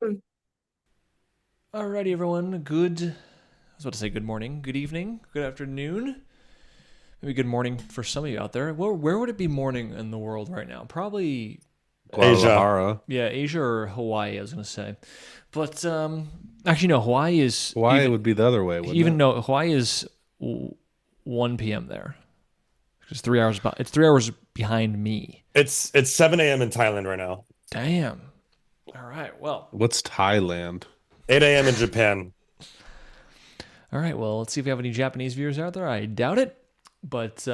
Alrighty, everyone. I was about to say good morning, good evening, good afternoon. Maybe good morning for some of you out there. Where would it be morning in the world right now? Probably, Asia. Guadalajara. yeah, Asia or Hawaii, I was going to say. But actually, no, Hawaii is Why would be the other way, wouldn't even it? no, Hawaii is 1 p.m. there. It's 3 hours, it's 3 hours behind me. It's 7 a.m. in Thailand right now. Damn. All right, well. What's Thailand? 8 a.m. in Japan. All right, well, let's see if we have any Japanese viewers out there. I doubt it. But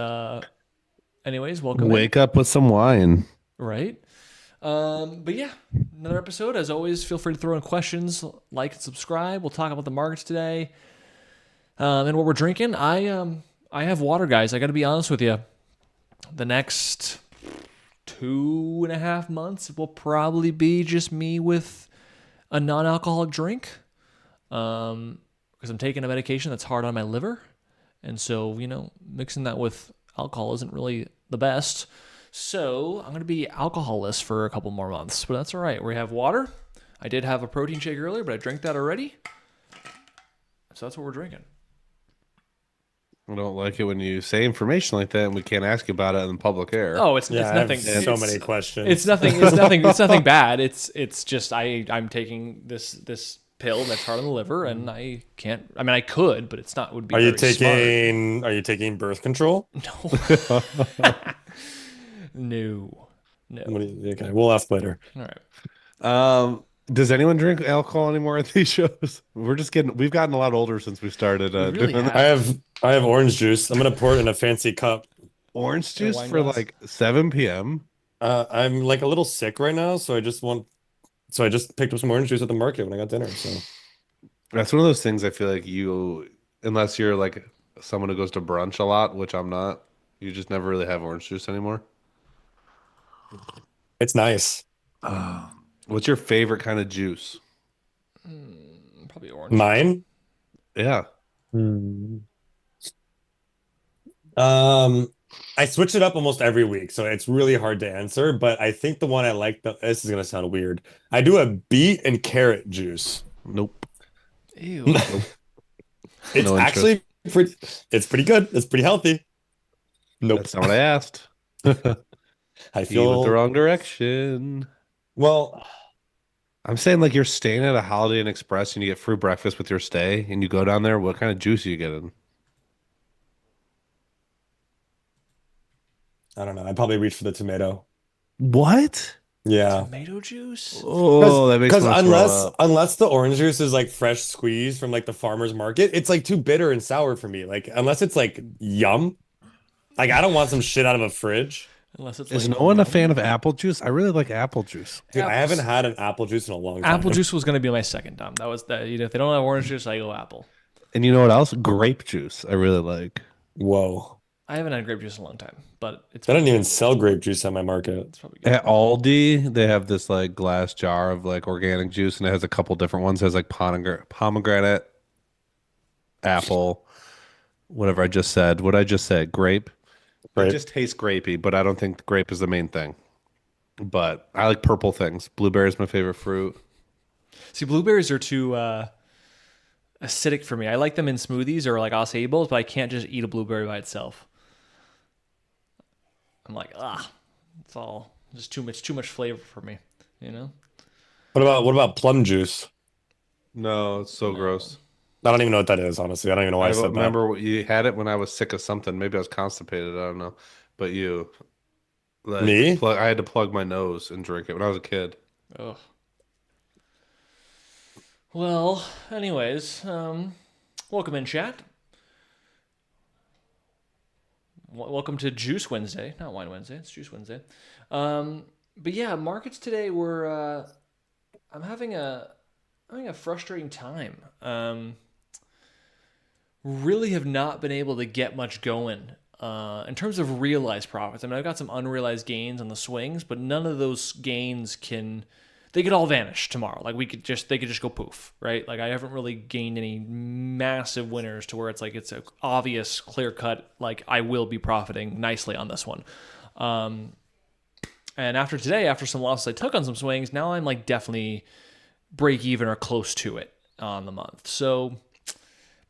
anyways, welcome in. Wake up with some wine. Right. But yeah, another episode. As always, feel free to throw in questions, like and subscribe. We'll talk about the markets today, and what we're drinking. I have water, guys. I got to be honest with you. The next 2.5 months will probably be just me with a non-alcoholic drink, because I'm taking a medication that's hard on my liver, and so mixing that with alcohol isn't really the best. So I'm going to be alcoholless for a couple more months, but that's all right. We have water. I did have a protein shake earlier, but I drank that already. So that's what we're drinking. I don't like it when you say information like that and we can't ask you about it in the public air. Oh, it's Yeah, nothing. I have so it's, many questions. It's nothing. It's nothing. It's nothing bad. It's just I'm taking this pill that's hard on the liver, and I can't. I mean, I could, but it's not. Would be. Are you very smart. taking birth control? No. No. No. Okay, we'll ask later. All right. Does anyone drink alcohol anymore at these shows? We've gotten a lot older since we started We really doing have. I have orange juice. I'm gonna pour it in a fancy cup. orange In a juice wine for glass? like 7 p.m. I'm like a little sick right now, so I just picked up some orange juice at the market when I got dinner. So That's one of those things I feel like unless you're like someone who goes to brunch a lot, which I'm not, you just never really have orange juice anymore. it's nice. What's your favorite kind of juice? Probably orange. Mine. Yeah. Hmm. Um, I switch it up almost every week, so it's really hard to answer. But I think the one I like this is gonna sound weird. I do a beet and carrot juice. Nope. Ew. It's No interest. actually it's pretty good. It's pretty healthy. Nope. That's not what I asked. I You went the feel wrong direction. well, I'm saying like you're staying at a Holiday Inn Express and you get free breakfast with your stay and you go down there, what kind of juice are you getting? I don't know. I'd probably reach for the tomato. What? Yeah. Tomato juice? Oh, that makes me Because want to throw unless up. unless the orange juice is like fresh squeezed from like the farmer's market, it's like too bitter and sour for me. Like unless it's like yum, like I don't want some shit out of a fridge. Unless it's Is like no one a yum. fan of apple juice? I really like apple juice. Dude, I Apples. haven't had an apple juice in a long time. Apple juice was going to be my second time. That was that. If they don't have orange juice, I go apple. And you know what else? Grape juice. I really like. Whoa. I haven't had grape juice in a long time, but They don't even sell grape juice at my market. it's probably good. At Aldi, they have this like glass jar of like organic juice and it has a couple different ones. It has like pomegranate, apple, whatever I just said. What I just said, grape. It Right. just tastes grapey, but I don't think grape is the main thing. But I like purple things. Blueberry is my favorite fruit. See, blueberries are too acidic for me. I like them in smoothies or like acai bowls, but I can't just eat a blueberry by itself. I'm like, it's all just too much flavor for me, you know? What about plum juice? No, it's so No. gross. I don't even know what that is, honestly. I don't even know why I said that. remember you had it when I was sick of something. Maybe I was constipated. I don't know. But you, like, Me? I had to plug my nose and drink it when I was a kid. Ugh. Well, anyways, welcome in chat. Welcome to Juice Wednesday, not Wine Wednesday. It's Juice Wednesday. But yeah, markets today were. I'm having a frustrating time. Really have not been able to get much going in terms of realized profits. I mean, I've got some unrealized gains on the swings, but none of those gains they could all vanish tomorrow. Like they could just go poof, right? Like I haven't really gained any massive winners to where it's like it's a obvious, clear cut. Like I will be profiting nicely on this one. And after today, after some losses I took on some swings, now I'm like definitely break even or close to it on the month. So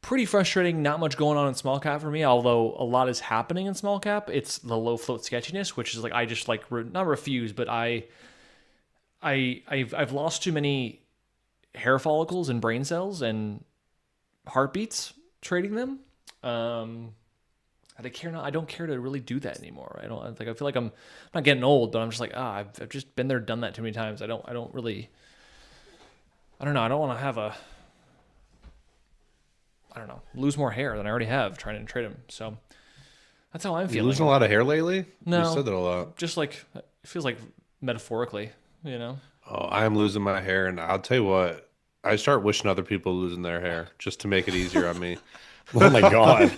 pretty frustrating. Not much going on in small cap for me, although a lot is happening in small cap. It's the low float sketchiness, which is like I just like not refuse, but I've lost too many hair follicles and brain cells and heartbeats trading them. I don't care to really do that anymore. I feel like I'm not getting old, but I'm just like, I've just been there, done that too many times. I don't know. I don't want to have lose more hair than I already have trying to trade them. So that's how I'm You feeling. losing a lot of hair lately? No. You said that a lot. Just like, it feels like metaphorically, Oh, I'm losing my hair, and I'll tell you what, I start wishing other people losing their hair just to make it easier on me. Oh my God.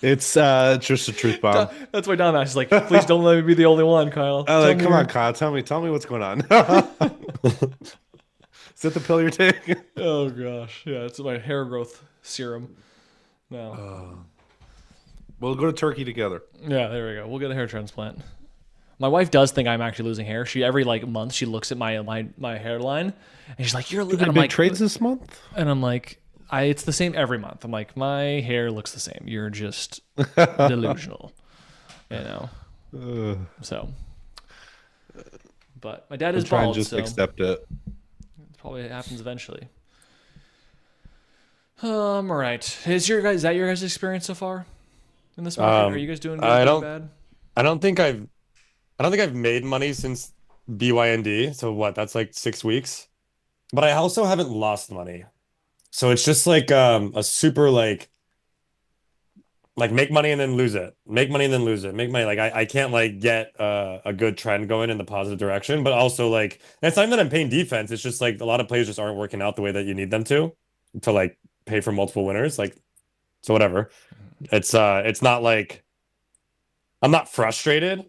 It's just a truth bomb. That's why Don is like, please don't let me be the only one, Kyle. Come on, Kyle, tell me what's going on. Is that the pill you're taking? Oh gosh, yeah, it's my hair growth serum. No. We'll go to Turkey together. Yeah, there we go. We'll get a hair transplant. My wife does think I'm actually losing hair. She every month she looks at my hairline and she's like, "You're losing." Big Like, trades this month, and I'm like, it's the same every month. I'm like, my hair looks the same. You're just delusional, So, but my dad is try and bald, just so accept it. it probably happens eventually. All right. Is that your guys' experience so far in this market? Are you guys doing good, I doing don't bad? I don't think I've made money since BYND. So what? That's like 6 weeks. But I also haven't lost money. So it's just like a super like make money and then lose it. Make money and then lose it. Make money. Like I can't like get a good trend going in the positive direction. But also like and it's not even that I'm paying defense. It's just like a lot of plays just aren't working out the way that you need them to like pay for multiple winners. Like so whatever. It's not like I'm not frustrated.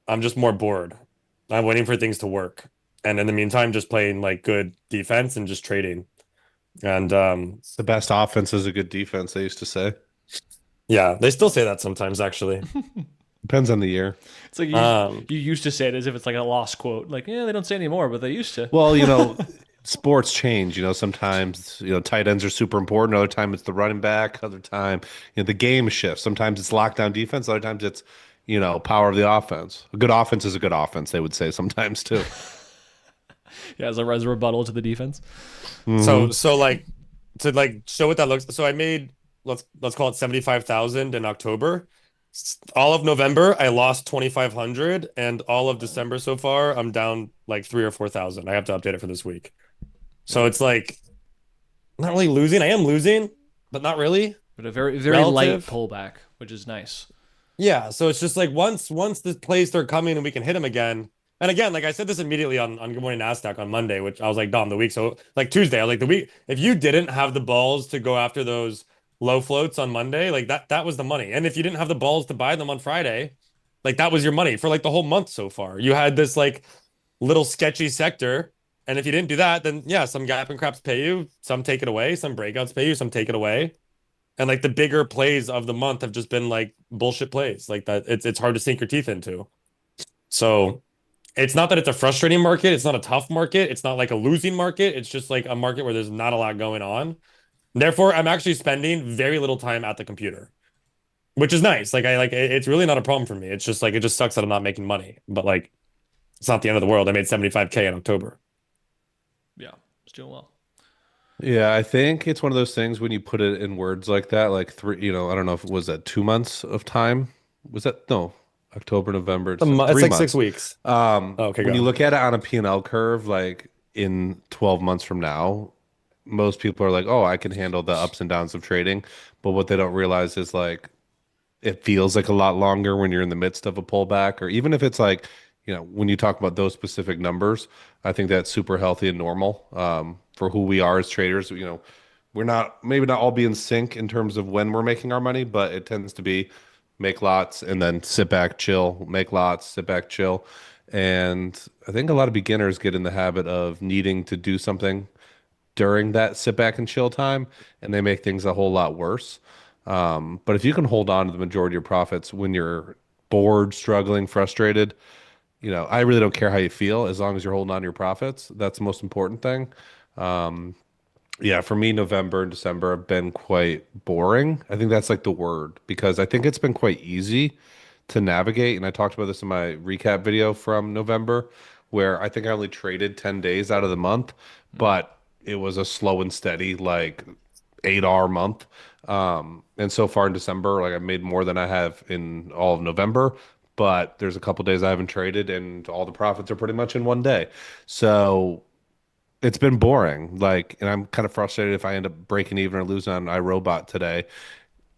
I'm just more bored. I'm waiting for things to work. And in the meantime, just playing like good defense and just trading. And The best offense is a good defense, they used to say. yeah, they still say that sometimes actually. Depends on the year. It's like you used to say it as if it's like a lost quote. Like, yeah, they don't say anymore, but they used to. Well, sports change. Sometimes tight ends are super important. Other time it's the running back. Other time the game shifts. Sometimes it's lockdown defense. Other times it's power of the offense. A good offense is a good offense. They would say sometimes too. Yeah, as a rebuttal to the defense. So like to like show what that looks. So I made let's call it 75,000 in October. All of November I lost 2,500, and all of December so far I'm down like 3,000 or 4,000. I have to update it for this week. So it's like not really losing. I am losing, but not really. But a very very light pullback, which is nice. Yeah, so it's just like once the plays start coming and we can hit them again. And again, like I said this immediately on Good Morning NASDAQ on Monday, which I was like, Dom, the week. So like Tuesday, I was like the week. If you didn't have the balls to go after those low floats on Monday, like that was the money. And if you didn't have the balls to buy them on Friday, like that was your money for like the whole month so far. You had this like little sketchy sector. And if you didn't do that, then yeah, some gap and craps pay you, some take it away, some breakouts pay you, some take it away. And like the bigger plays of the month have just been like bullshit plays like that. It's hard to sink your teeth into. So it's not that it's a frustrating market. It's not a tough market. It's not like a losing market. It's just like a market where there's not a lot going on. Therefore, I'm actually spending very little time at the computer, which is nice. Like it's really not a problem for me. It's just like, it just sucks that I'm not making money, but like, it's not the end of the world. I made 75K in October. Yeah, it's doing well. Yeah, I think it's one of those things when you put it in words like that, like three, I don't know if it was that 2 months of time. Was that no? October, November. It's 3 like months. 6 weeks. Okay, when you look at it on a P&L curve, like in 12 months from now, most people are like, oh, I can handle the ups and downs of trading. But what they don't realize is like, it feels like a lot longer when you're in the midst of a pullback, or even if it's like, when you talk about those specific numbers, I think that's super healthy and normal for who we are as traders. We're not maybe not all be in sync in terms of when we're making our money, but it tends to be make lots and then sit back, chill, make lots, sit back, chill. And I think a lot of beginners get in the habit of needing to do something during that sit back and chill time, and they make things a whole lot worse. But if you can hold on to the majority of your profits when you're bored, struggling, frustrated, I really don't care how you feel as long as you're holding on to your profits. That's the most important thing. Um, yeah, for me, November and December have been quite boring. I think that's like the word because I think it's been quite easy to navigate. And I talked about this in my recap video from November, where I think I only traded 10 days out of the month, but it was a slow and steady, like 8 hour month. And so far in December, like I made more than I have in all of November, but there's a couple days I haven't traded and all the profits are pretty much in one day. So it's been boring. Like, and I'm kind of frustrated if I end up breaking even or losing on iRobot today.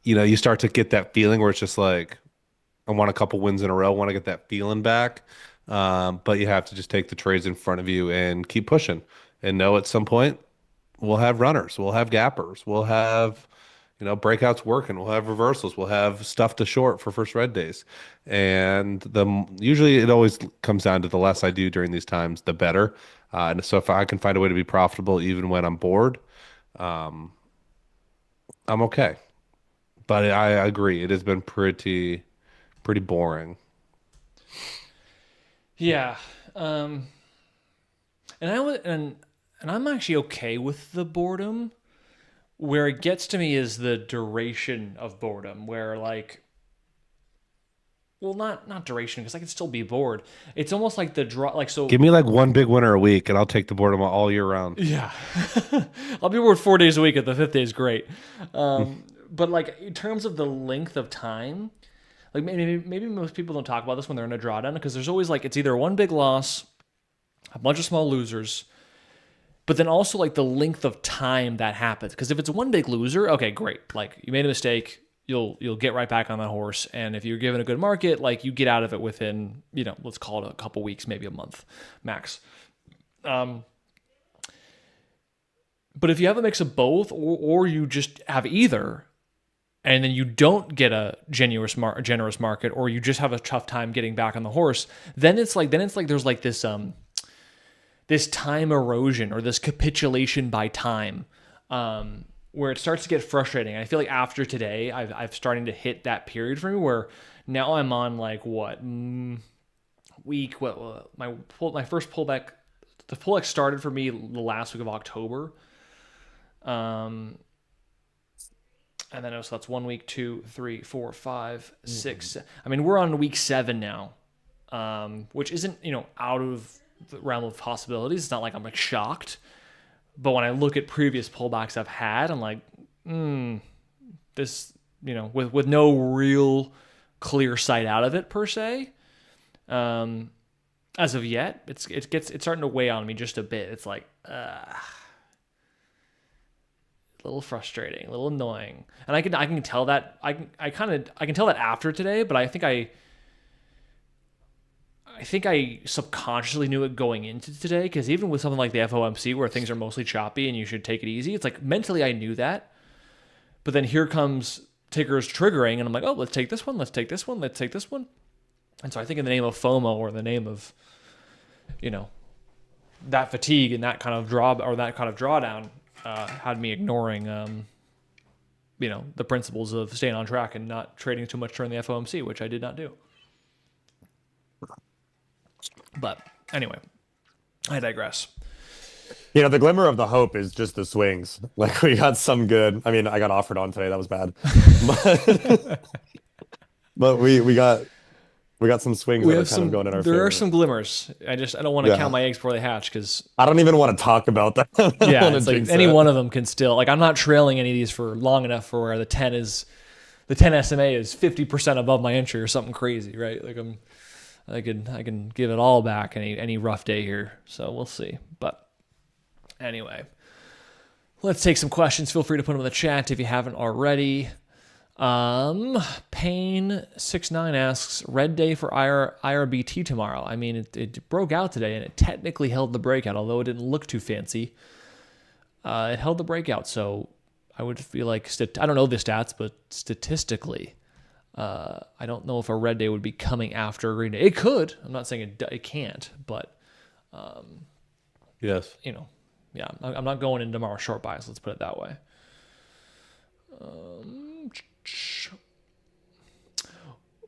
You start to get that feeling where it's just like, I want a couple wins in a row, want to get that feeling back. But you have to just take the trades in front of you and keep pushing and know at some point we'll have runners, we'll have gappers, we'll have, breakouts working, we'll have reversals, we'll have stuff to short for first red days. And usually it always comes down to the less I do during these times, the better. And so if I can find a way to be profitable even when I'm bored, um, I'm okay. But I agree, it has been pretty boring. Yeah. And I would and I'm actually okay with the boredom. Where it gets to me is the duration of boredom, where like, well, not duration because I can still be bored. It's almost like the draw, like so. Give me like one big winner a week, and I'll take the boredom all year round. Yeah, I'll be bored 4 days a week. If the fifth day is great, but like in terms of the length of time, like maybe most people don't talk about this when they're in a drawdown because there's always like it's either one big loss, a bunch of small losers, but then also like the length of time that happens. Because if it's one big loser, okay, great. Like you made a mistake, you'll get right back on that horse. And if you're given a good market, like you get out of it within, let's call it a couple weeks, maybe a month max. But if you have a mix of both, or you just have either, and then you don't get a generous market, or you just have a tough time getting back on the horse, then it's like there's like this time erosion or this capitulation by time, where it starts to get frustrating. I feel like after today, I've starting to hit that period for me where now I'm on like my first pullback. The pullback started for me the last week of October, and then that's 1 week, 2, 3, 4, 5, 6. I mean, we're on week 7 now, which isn't out of the realm of possibilities. It's not like I'm like shocked, but when I look at previous pullbacks I've had, I'm like, this, with no real clear sight out of it per se. As of yet, it's starting to weigh on me just a bit. It's like, a little frustrating, a little annoying, and I can tell that I can tell that after today, but I think I subconsciously knew it going into today, because even with something like the FOMC where things are mostly choppy and you should take it easy, it's like mentally I knew that. But then here comes tickers triggering and I'm like, oh, let's take this one, let's take this one, let's take this one. And so I think in the name of FOMO, or in the name of, that fatigue and that kind of drawdown had me ignoring, the principles of staying on track and not trading too much during the FOMC, which I did not do. But anyway, I digress. The glimmer of the hope is just the swings. Like we got some good. I mean, I got offered on today. That was bad. But we got some swings that are kind of going in our favor. There are some glimmers. I don't want to count my eggs before they hatch, because I don't even want to talk about that. Yeah, it's like any one of them can still, like, I'm not trailing any of these for long enough for where the 10 SMA is 50% above my entry or something crazy, right? Like I can give it all back any rough day here. So we'll see. But anyway, let's take some questions. Feel free to put them in the chat if you haven't already. Payne69 asks, red day for IRBT tomorrow. I mean, it broke out today and it technically held the breakout, although it didn't look too fancy. It held the breakout, so I would feel like, I don't know the stats, but statistically, I don't know if a red day would be coming after a green day. It could. I'm not saying it can't, but yes, yeah, I'm not going in tomorrow short bias. Let's put it that way.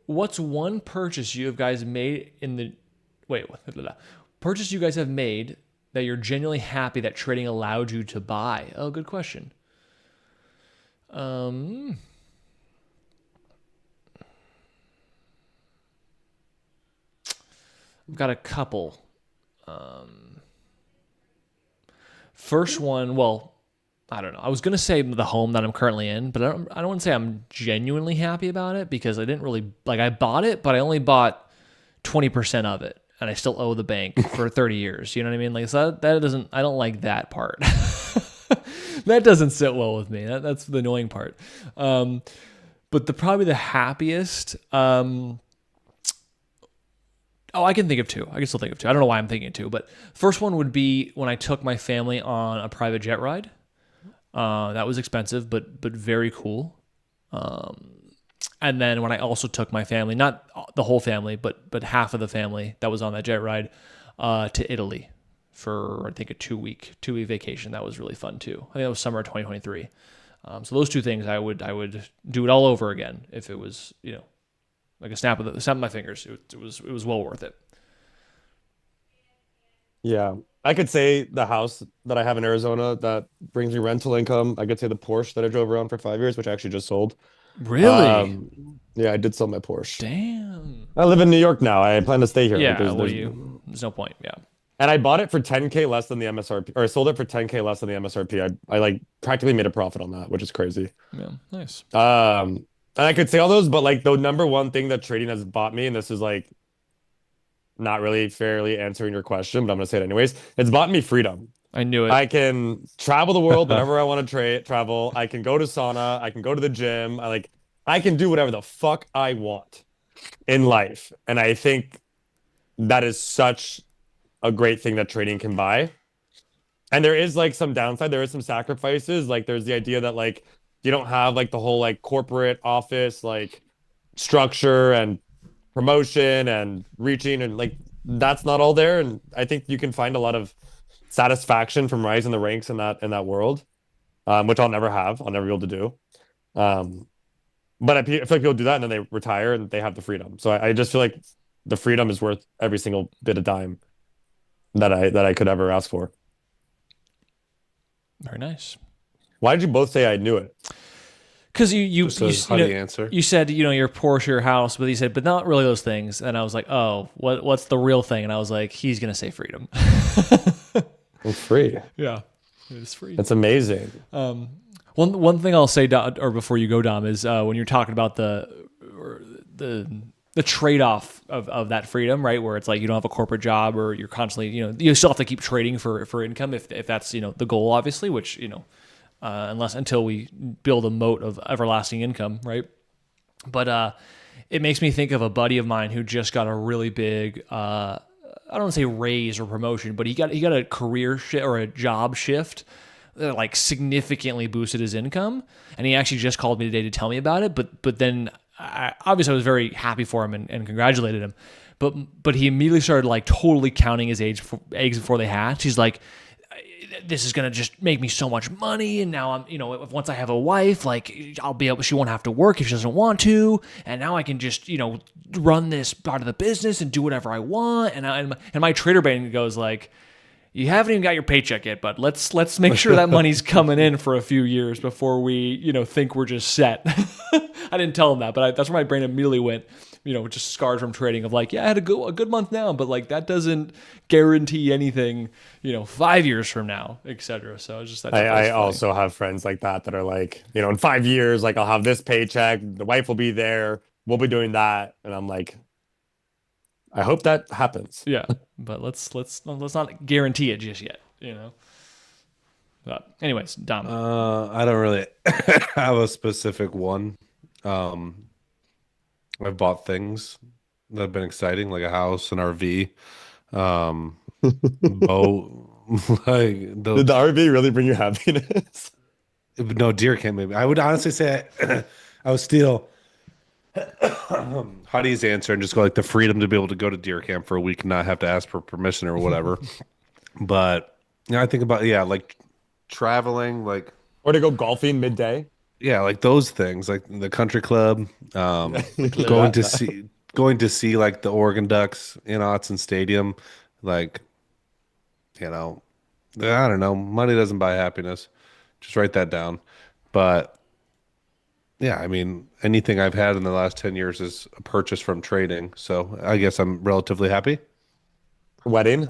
What's one purchase you guys made in the Purchase you guys have made that you're genuinely happy that trading allowed you to buy. Oh, good question. I've got a couple. First one, well, I don't know. I was going to say the home that I'm currently in, but I don't want to say I'm genuinely happy about it because I didn't really, like, I bought it, but I only bought 20% of it and I still owe the bank for 30 years. You know what I mean? Like, so that doesn't, I don't like that part. That doesn't sit well with me. That's the annoying part. But probably the happiest, I can think of two. I can still think of two. I don't know why I'm thinking of two, but first one would be when I took my family on a private jet ride. That was expensive, but very cool. And then when I also took my family, not the whole family, but half of the family that was on that jet ride, to Italy for, I think, a two-week vacation. That was really fun too. I think that was summer of 2023. So those two things, I would do it all over again if it was, like a snap of my fingers. It was well worth it. Yeah. I could say the house that I have in Arizona that brings me rental income. I could say the Porsche that I drove around for 5 years, which I actually just sold. Really? Yeah, I did sell my Porsche. Damn. I live in New York now. I plan to stay here. Yeah, There's no point. Yeah. And I bought it for 10K less than the MSRP, or I sold it for 10K less than the MSRP. I like practically made a profit on that, which is crazy. Yeah, nice. And I could say all those, but like the number one thing that trading has bought me, and this is like not really fairly answering your question, but I'm gonna say it anyways. It's bought me freedom. I knew it. I can travel the world whenever I want to travel. I can go to sauna. I can go to the gym. I can do whatever the fuck I want in life. And I think that is such a great thing that trading can buy. And there is like some downside. There is some sacrifices. Like there's the idea that like you don't have like the whole like corporate office like structure and promotion and reaching, and like that's not all there. And I think you can find a lot of satisfaction from rising the ranks in that world, which I'll never have. I'll never be able to do. But I feel like people do that and then they retire and they have the freedom. So I just feel like the freedom is worth every single bit of dime that I could ever ask for. Very nice. Why did you both say I knew it? Because you answer. You said your Porsche, your house, but you said, but not really those things. And I was like, oh, what's the real thing? And I was like, he's gonna say freedom. It's free. Yeah, it's free. That's amazing. One thing I'll say, or before you go, Dom, is when you're talking about the trade-off of that freedom, right? Where it's like you don't have a corporate job, or you're constantly, you still have to keep trading for income if that's the goal, obviously, which until we build a moat of everlasting income, right? But it makes me think of a buddy of mine who just got a really big, I don't want to say raise or promotion, but he got a career shift or a job shift that like significantly boosted his income, and he actually just called me today to tell me about it. But then obviously I was very happy for him and congratulated him, but he immediately started like totally counting his eggs before they hatch. He's like, this is going to just make me so much money. And now I'm, once I have a wife, like she won't have to work if she doesn't want to. And now I can just, run this part of the business and do whatever I want. And my trader brain goes like, you haven't even got your paycheck yet, but let's make sure that money's coming in for a few years before we, think we're just set. I didn't tell him that, but that's where my brain immediately went, just scarred from trading of like, yeah, I had a good month now, but like that doesn't guarantee anything, 5 years from now, etc. So it's just that. I also have friends like that are like, in 5 years, like I'll have this paycheck, the wife will be there, we'll be doing that, and I'm like, I hope that happens. Yeah, but let's not guarantee it just yet, But anyways, Dom. I don't really have a specific one. I've bought things that have been exciting, like a house, an RV, boat. Like did the RV really bring you happiness? No, deer camp maybe. I would honestly say I would steal Huddie's answer and just go like the freedom to be able to go to deer camp for a week and not have to ask for permission or whatever. But I think about like traveling, like or to go golfing midday. Yeah, like those things, like the country club, going to see going to see like the Oregon Ducks in Autzen Stadium, like, you know, I don't know. Money doesn't buy happiness. Just write that down. But yeah, I mean, anything I've had in the last 10 years is a purchase from trading. So I guess I'm relatively happy. Wedding.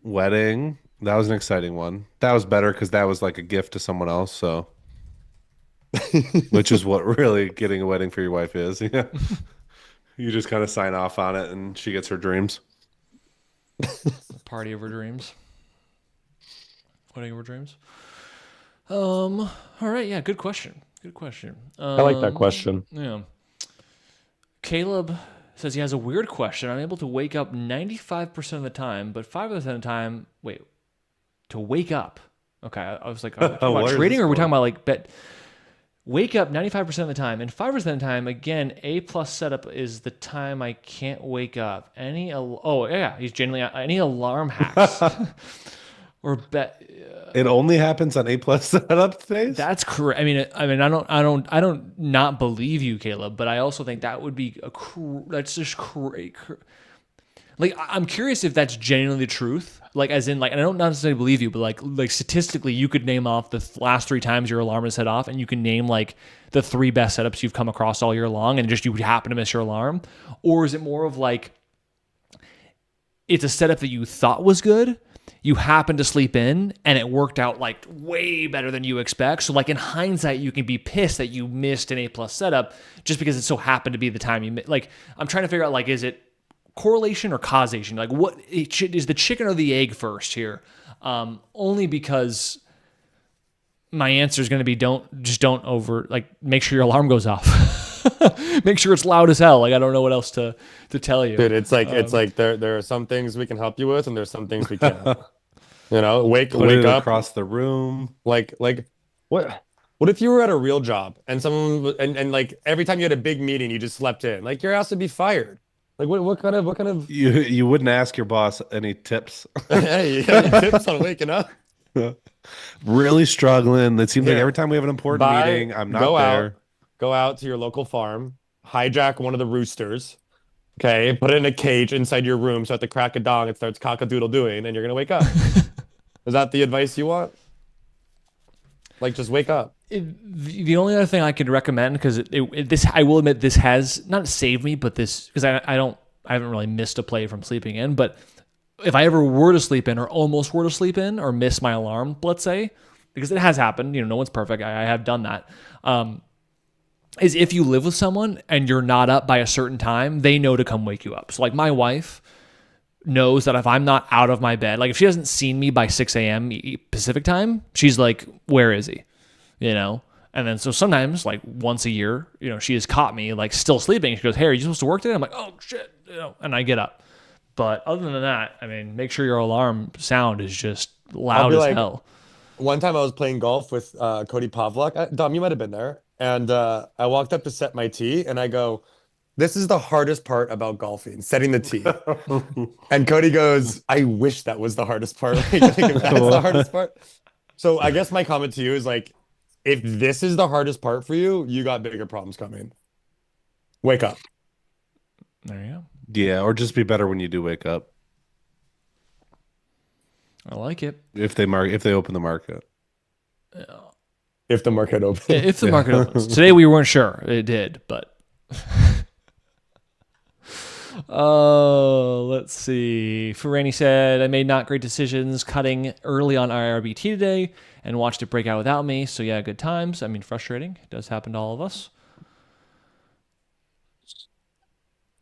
Wedding, that was an exciting one. That was better because that was like a gift to someone else. So, which is what really getting a wedding for your wife is. Yeah. You just kind of sign off on it and she gets her dreams. Party of her dreams. Wedding of her dreams. All right, yeah, good question. Good question. I like that question. Yeah. Caleb says he has a weird question. I'm able to wake up 95% of the time, but 5% of the time, to wake up. Okay, I was like, are we talking about trading or are we talking about like bet? Wake up 95% of the time, and 5% of the time, again, A plus setup is the time I can't wake up. He's genuinely any alarm hacks or bet. It only happens on A plus setup days. That's correct. I mean, I don't not believe you, Caleb, but I also think that would be that's just crazy. Like, I'm curious if that's genuinely the truth. Like, as in, like, and I don't necessarily believe you, but like statistically, you could name off the last 3 times your alarm is set off, and you can name like the 3 best setups you've come across all year long, and just you happen to miss your alarm, or is it more of like it's a setup that you thought was good, you happen to sleep in, and it worked out like way better than you expect. So like in hindsight, you can be pissed that you missed an A plus setup just because it so happened to be the time you missed. Like, I'm trying to figure out, like, is it correlation or causation? Like, what is the chicken or the egg first here? Only because my answer is going to be don't make sure your alarm goes off. Make sure it's loud as hell. Like, I don't know what else to tell you. Dude, it's like there are some things we can help you with, and there's some things we can't. You know, wake up across the room. Like what if you were at a real job and someone and like every time you had a big meeting you just slept in? Like, your ass would be fired. Like, what kind of You wouldn't ask your boss any tips. Hey, you got any tips on waking up? Really struggling. It seems like every time we have an important meeting, I'm not there. Go out to your local farm, hijack one of the roosters, okay, put it in a cage inside your room so at the crack of dawn it starts cock-a-doodle-doing and you're gonna wake up. Is that the advice you want? Like, just wake up. The only other thing I could recommend, because this, I will admit, this has not saved me, but this, because I haven't really missed a play from sleeping in, but if I ever were to sleep in or almost were to sleep in or miss my alarm, let's say, because it has happened, no one's perfect. I have done that. Is if you live with someone and you're not up by a certain time, they know to come wake you up. So like my wife knows that if I'm not out of my bed, like if she hasn't seen me by 6 a.m. Pacific time, she's like, where is he? And then so sometimes like once a year, she has caught me like still sleeping. She goes, hey, are you supposed to work today? I'm like, oh shit, and I get up. But other than that, I mean, make sure your alarm sound is just loud as hell. One time I was playing golf with Cody Pavlak. Dom, you might have been there. And I walked up to set my tee and I go, this is the hardest part about golfing, setting the tee. And Cody goes, I wish that was the hardest part. Like, that's the hardest part. So I guess my comment to you is like, if this is the hardest part for you, you got bigger problems coming. Wake up. There you go. Yeah, or just be better when you do wake up. I like it. If they open the market. Yeah. If the market opens. If the market opens. Today we weren't sure. It did, but let's see. Ferrani said, I made not great decisions cutting early on IRBT today and watched it break out without me. So yeah, good times. I mean, frustrating. It does happen to all of us.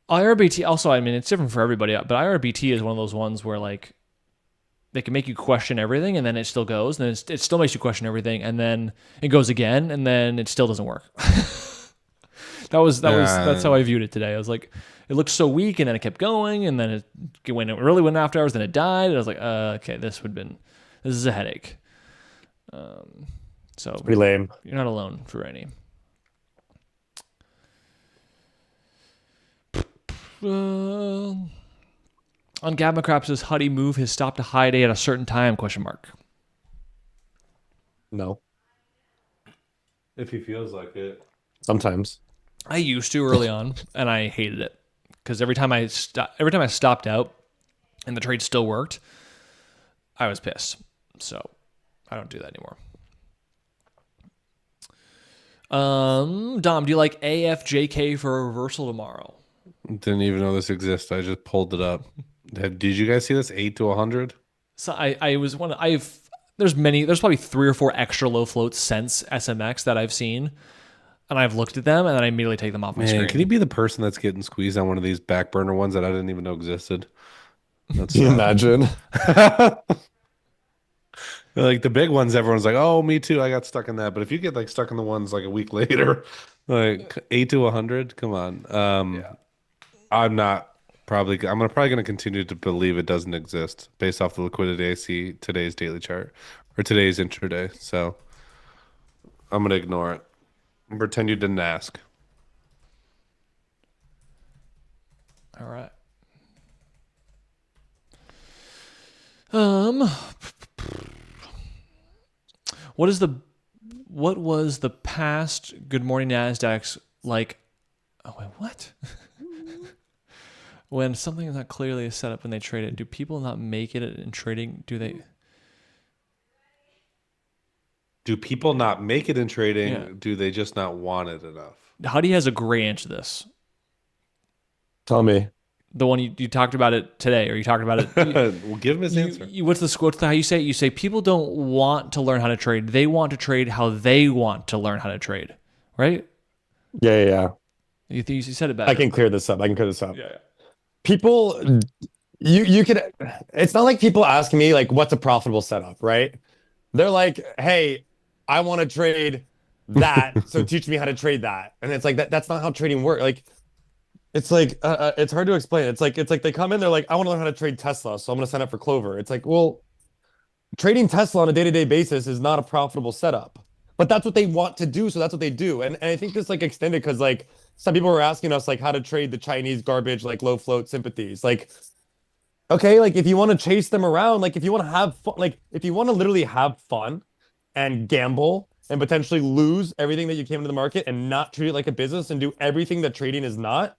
IRBT also, I mean, it's different for everybody, but IRBT is one of those ones where like they can make you question everything and then it still goes, and then it still makes you question everything, and then it goes again, and then it still doesn't work. That's how I viewed it today. I was like, it looked so weak, and then it kept going, and then it really went after hours, then it died, and I was like, okay, this is a headache. So it's pretty lame. You're not alone for any. On Gamma Crap says, Huddy move his stop to high day at a certain time, ? No. If he feels like it. Sometimes. I used to early on, and I hated it because every time I stopped out and the trade still worked, I was pissed. So I don't do that anymore. Dom, do you like AFJK for a reversal tomorrow? Didn't even know this exists. I just pulled it up. Did you guys see this 8 to 100? So there's probably 3 or 4 extra low floats since SMX that I've seen, and I've looked at them and then I immediately take them off my screen. Can you be the person that's getting squeezed on one of these back burner ones that I didn't even know existed? That's Can you imagine? Like the big ones, everyone's like, "Oh, me too. I got stuck in that." But if you get like stuck in the ones like a week later, like 8 to 100, come on. Yeah. I'm probably gonna continue to believe it doesn't exist based off the liquidity I see today's daily chart or today's intraday. So I'm gonna ignore it and pretend you didn't ask. All right. What was the past Good Morning Nasdaq's like? Oh wait, what? When something is not clearly set up when they trade it, do people not make it in trading? Do people not make it in trading? Yeah. Do they just not want it enough? Huddie has a great answer to this. Tell me. The one you talked about it today, or you talked about it. Well, give him his answer. What's how you say it? You say people don't want to learn how to trade. They want to trade how they want to learn how to trade, right? Yeah. You said it better. I can clear this up. Yeah. People, you could. It's not like people asking me like, what's a profitable setup, right? They're like, hey, I want to trade that, so teach me how to trade that. And it's like that's not how trading works. Like, it's like it's hard to explain. It's like they come in, they're like, I want to learn how to trade Tesla, so I'm gonna sign up for Clover. It's like, well, trading Tesla on a day-to-day basis is not a profitable setup. But that's what they want to do, so that's what they do. And I think this like extended because like some people were asking us like how to trade the Chinese garbage, like low float sympathies. Like, okay, like if you want to chase them around, like if you want to have fun, like if you want to literally have fun and gamble and potentially lose everything that you came into the market and not treat it like a business and do everything that trading is not,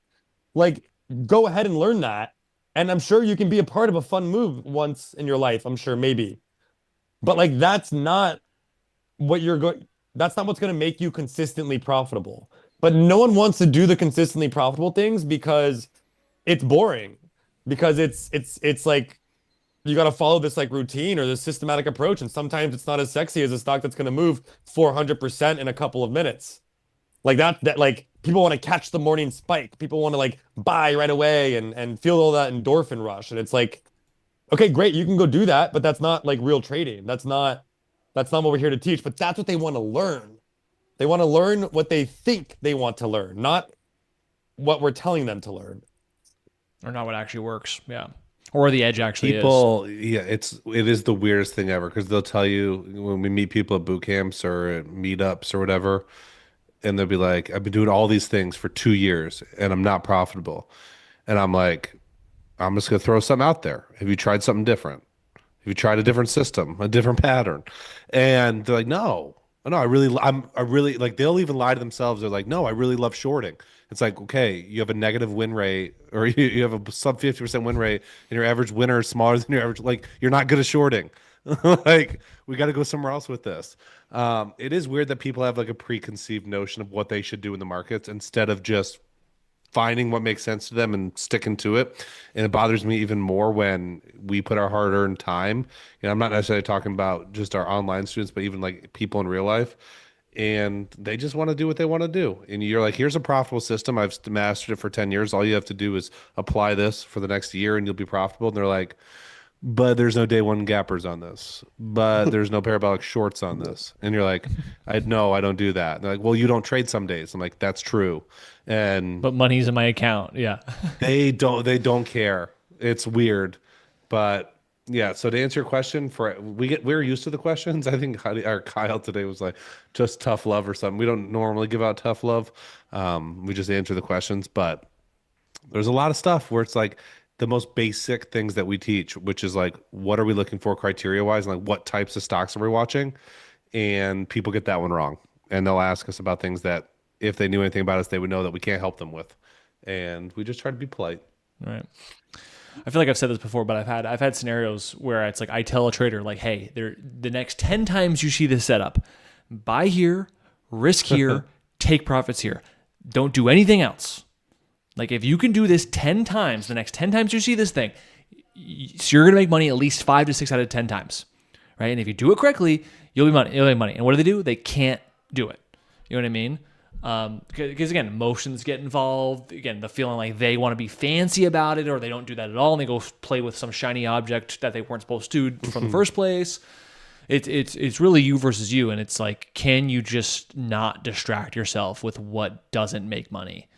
like go ahead and learn that. And I'm sure you can be a part of a fun move once in your life. I'm sure maybe. But like that's not that's not what's going to make you consistently profitable. But no one wants to do the consistently profitable things because it's boring. Because it's like you got to follow this like routine or this systematic approach, and sometimes it's not as sexy as a stock that's going to move 400% in a couple of minutes. Like that like people want to catch the morning spike. People want to like buy right away and feel all that endorphin rush. And it's like, okay, great, you can go do that, but that's not like real trading. That's not what we're here to teach. But that's what they want to learn. They want to learn what they think they want to learn, not what we're telling them to learn. Or not what actually works. Yeah. Or the edge actually is. Yeah, it is the weirdest thing ever because they'll tell you when we meet people at boot camps or at meetups or whatever, and they'll be like, I've been doing all these things for 2 years and I'm not profitable. And I'm like, I'm just going to throw something out there. Have you tried something different? Have you tried a different system, a different pattern? And they're like, no, I really like, they'll even lie to themselves. They're like, no, I really love shorting. It's like, okay, you have a negative win rate or you have a sub 50% win rate and your average winner is smaller than your average. Like, you're not good at shorting. Like, we got to go somewhere else with this. It is weird that people have like a preconceived notion of what they should do in the markets instead of just finding what makes sense to them and sticking to it. And it bothers me even more when we put our hard-earned time. I'm not necessarily talking about just our online students, but even like people in real life. And they just want to do what they want to do. And you're like, here's a profitable system. I've mastered it for 10 years. All you have to do is apply this for the next year and you'll be profitable. And they're like, but there's no day one gappers on this, but there's no parabolic shorts on this. And you're like, I don't do that. And they're like, well, you don't trade some days. I'm like, that's true. But money's in my account. Yeah. they don't care. It's weird. But yeah, so to answer your question, we're used to the questions. I think Kyle today was like just tough love or something. We don't normally give out tough love. We just answer the questions, but there's a lot of stuff where it's like the most basic things that we teach, which is like, what are we looking for criteria wise? And like, what types of stocks are we watching? And people get that one wrong. And they'll ask us about things that if they knew anything about us, they would know that we can't help them with. and we just try to be polite. Right. I feel like I've said this before, but I've had scenarios where it's like I tell a trader like, hey, the next 10 times you see this setup, buy here, risk here, take profits here. Don't do anything else. Like if you can do this 10 times, the next 10 times you see this thing, so you're going to make money at least 5 to 6 out of 10 times, right? And if you do it correctly, you'll make money. And what do? They can't do it. You know what I mean? Because again, emotions get involved. Again, the feeling like they want to be fancy about it, or they don't do that at all, and they go play with some shiny object that they weren't supposed to from the first place. It's really you versus you, and it's like, can you just not distract yourself with what doesn't make money?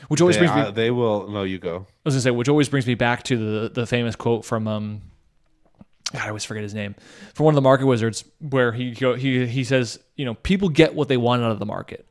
Which always brings me. They will. No, you go. I was gonna say, which always brings me back to the famous quote from God, I always forget his name, from one of the market wizards, where he says, people get what they want out of the market,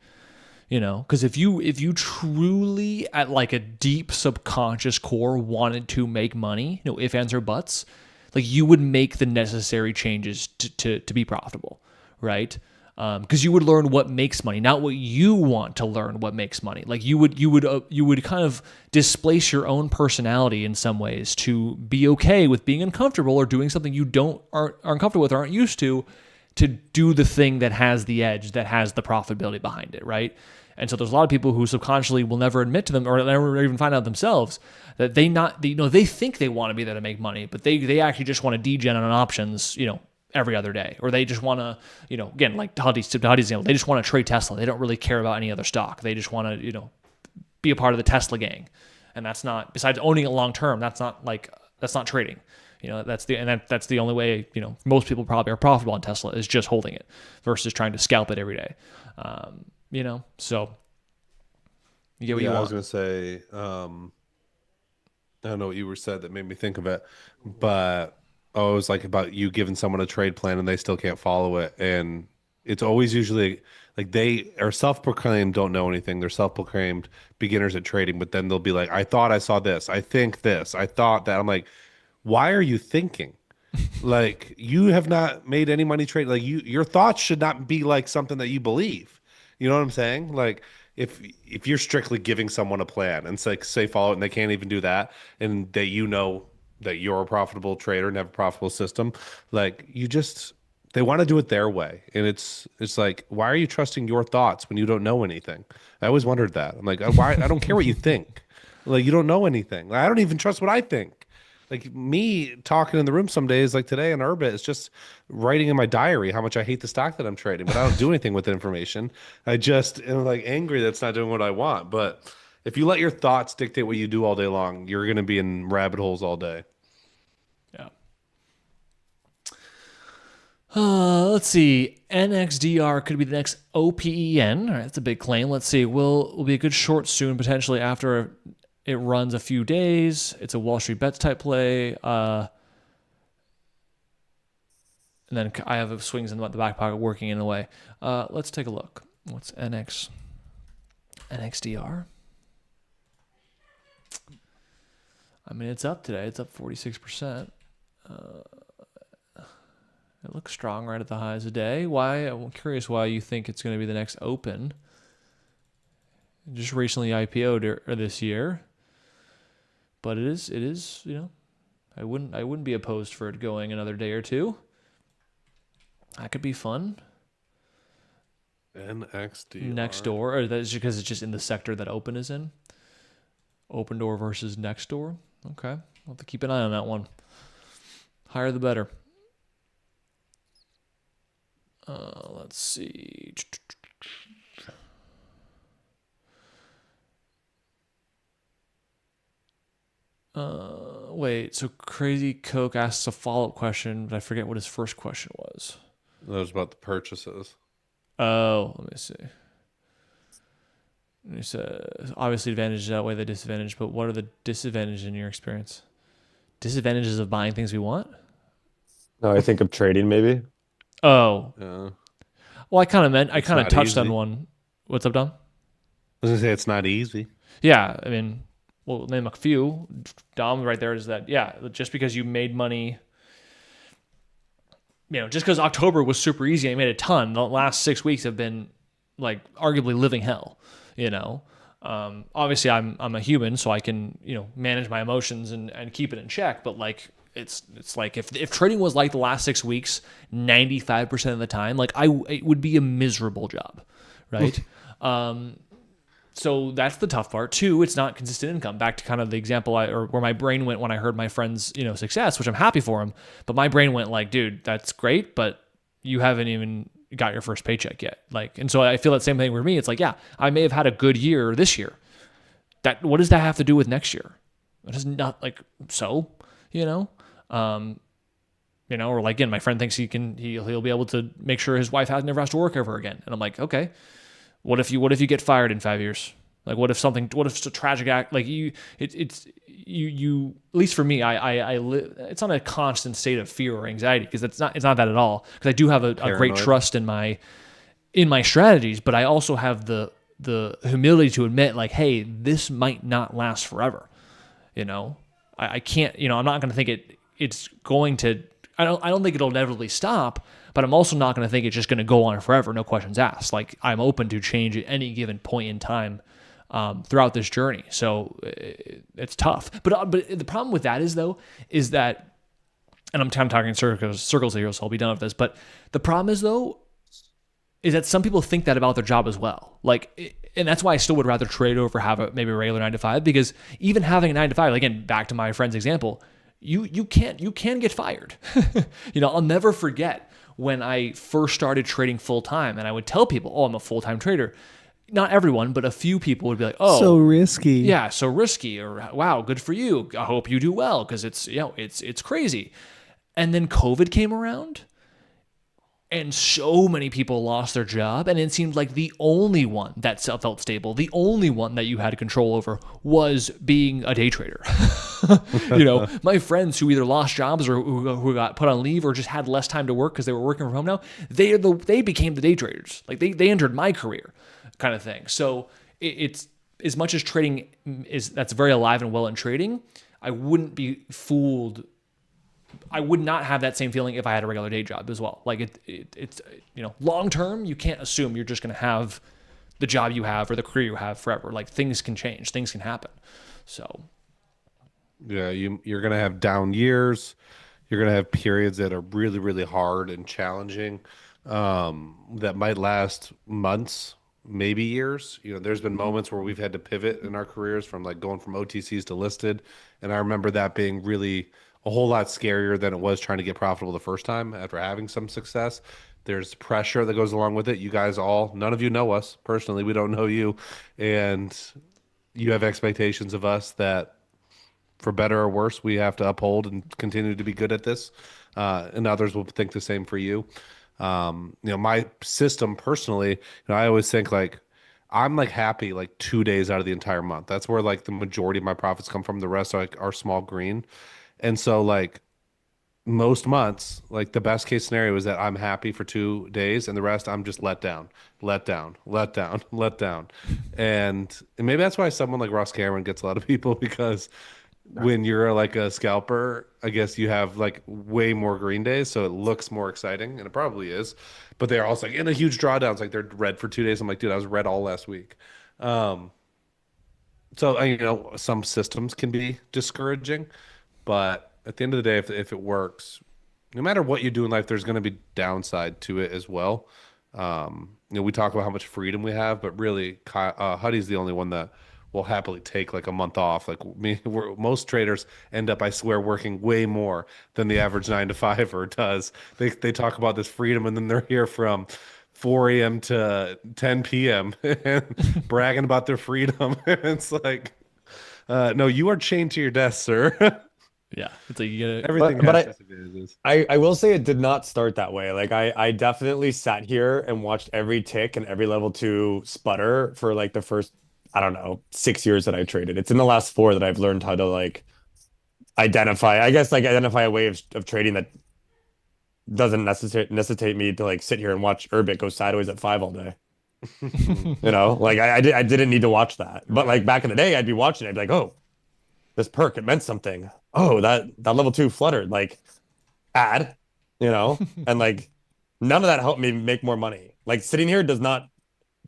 because if you truly at like a deep subconscious core wanted to make money, if, ands, or buts, like you would make the necessary changes to be profitable, right? Because you would learn what makes money, not what you want to learn what makes money. Like you would kind of displace your own personality in some ways to be okay with being uncomfortable or doing something you aren't comfortable with or aren't used to do the thing that has the edge, that has the profitability behind it, right? And so there's a lot of people who subconsciously will never admit to them or never even find out themselves that they think they want to be there to make money, but they actually just want to degen on options, every other day, or they just want to, again, like Huddie's example, they just want to trade Tesla. They don't really care about any other stock. They just want to, be a part of the Tesla gang. And that's not, besides owning it long term, that's not trading. That's the only way, most people probably are profitable on Tesla is just holding it versus trying to scalp it every day. So you get what you want. I was going to say, I don't know what you were said that made me think of it, but it was like about you giving someone a trade plan and they still can't follow it. And it's always usually like they are self-proclaimed don't know anything. They're self-proclaimed beginners at trading, but then they'll be like, I thought I saw this. I think this. I thought that. I'm like, why are you thinking? Like you have not made any money trading. Like your thoughts should not be like something that you believe. You know what I'm saying? Like if you're strictly giving someone a plan and say follow it and they can't even do that, and that that you're a profitable trader and have a profitable system, like they want to do it their way. And it's like, why are you trusting your thoughts when you don't know anything? I always wondered that. I'm like, why? I don't care what you think. Like, you don't know anything. Like, I don't even trust what I think. Like me talking in the room some days, like today on Urbit, it's just writing in my diary how much I hate the stock that I'm trading, but I don't do anything with the information. I just am like angry that's not doing what I want. But if you let your thoughts dictate what you do all day long, you're going to be in rabbit holes all day. Yeah. Let's see. NXDR could be the next OPEN. All right, that's a big claim. Let's see. Will be a good short soon, potentially after it runs a few days. It's a Wall Street Bets type play. And then I have swings in the back pocket working in a way. Let's take a look. What's NXDR? I mean, it's up today. It's up 46%. It looks strong right at the highs of the day. Why? I'm curious why you think it's going to be the next open. It just recently IPO'd this year, but it is. I wouldn't be opposed for it going another day or two. That could be fun. NXDR. Next door, or that's because it's just in the sector that Open is in. Open door versus next door. Okay, I'll have to keep an eye on that one. Higher the better. Let's see. Wait, so Crazy Coke asks a follow-up question, but I forget what his first question was. That was about the purchases. Oh, let me see. He says, obviously advantages outweigh the disadvantage, but what are the disadvantages in your experience? Disadvantages of buying things we want? No, I think of trading maybe. Oh. Yeah. Well, I kind of touched easy. on one. What's up, Dom? I was going to say it's not easy. Yeah, I mean, we'll name a few. Dom right there is that, yeah, just because you made money, just because October was super easy, I made a ton. The last 6 weeks have been like arguably living hell, Obviously I'm a human, so I can, manage my emotions and keep it in check. But like, it's like if trading was like the last 6 weeks, 95% of the time, like it would be a miserable job. Right. So that's the tough part. 2, it's not consistent income. Back to kind of the example where my brain went when I heard my friend's, success, which I'm happy for him. But my brain went like, dude, that's great, but you haven't even got your first paycheck yet. Like, and so I feel that same thing with me. It's like, yeah, I may have had a good year this year. What does that have to do with next year? It is not like, so, or like, again, my friend thinks he'll be able to make sure his wife never has to work ever again. And I'm like, okay. What if you get fired in 5 years? Like, what if it's a tragic act? Like at least for me, I live, it's not a constant state of fear or anxiety, because it's not that at all. Cause I do have a great trust in my strategies, but I also have the humility to admit, like, hey, this might not last forever. I can't, I'm not going to think it's going to, I don't think it'll inevitably stop, but I'm also not going to think it's just going to go on forever, no questions asked. Like, I'm open to change at any given point in time throughout this journey. So it's tough. But the problem with that is that, and I'm kind of talking circles here, so I'll be done with this. But the problem is that some people think that about their job as well. Like, and that's why I still would rather trade over have maybe a regular 9 to 5, because even having a 9 to 5, again, back to my friend's example, you can get fired. I'll never forget when I first started trading full time, and I would tell people, "Oh, I'm a full-time trader." Not everyone, but a few people would be like, "Oh, so risky." Yeah, so risky, or "Wow, good for you. I hope you do well, because it's crazy." And then COVID came around, and so many people lost their job, and it seemed like the only one that felt stable, the only one that you had control over, was being a day trader. My friends who either lost jobs or who got put on leave or just had less time to work because they were working from home now, they became the day traders. Like, they entered my career, kind of thing. So it's, as much as trading that's very alive and well in trading, I wouldn't be fooled. I would not have that same feeling if I had a regular day job as well. Like, it's long term, you can't assume you're just going to have the job you have or the career you have forever. Like, things can change, things can happen. So yeah, you're going to have down years. You're going to have periods that are really, really hard and challenging, that might last months, maybe years. There's been moments where we've had to pivot in our careers from like going from OTCs to listed. And I remember that being really a whole lot scarier than it was trying to get profitable the first time after having some success. There's pressure that goes along with it. You guys none of you know us personally. We don't know you. And you have expectations of us that, for better or worse, we have to uphold and continue to be good at this. And others will think the same for you. My system personally, I always think like, I'm like happy like 2 days out of the entire month. That's where like the majority of my profits come from. The rest are small green. And so like most months, like the best case scenario is that I'm happy for 2 days and the rest I'm just let down. And maybe that's why someone like Ross Cameron gets a lot of people, because when you're like a scalper, I guess you have like way more green days, so it looks more exciting, and it probably is. But they're also like in a huge drawdowns, like they're red for 2 days. I'm like, dude, I was red all last week. So some systems can be discouraging, but at the end of the day, if it works, no matter what you do in life, there's going to be downside to it as well. We talk about how much freedom we have, but really, Huddie's the only one that will happily take like a month off. Like most traders end up, I swear, working way more than the average 9 to 5er does. They talk about this freedom, and then they're here from 4 a.m. to 10 p.m. and bragging about their freedom. It's like, no, you are chained to your desk, sir. Yeah, it's like you get everything has disadvantages. I will say it did not start that way. Like I definitely sat here and watched every tick and every level 2 sputter for like the first, I don't know, 6 years that I traded. It's in the last 4 that I've learned how to like identify a way of trading that doesn't necessitate me to like sit here and watch Urbit go sideways at 5 all day. Like I didn't need to watch that. But like back in the day, I'd be watching it, I'd be like, oh, this perk, it meant something. Oh, that level 2 fluttered, like add, and like none of that helped me make more money. Like sitting here does not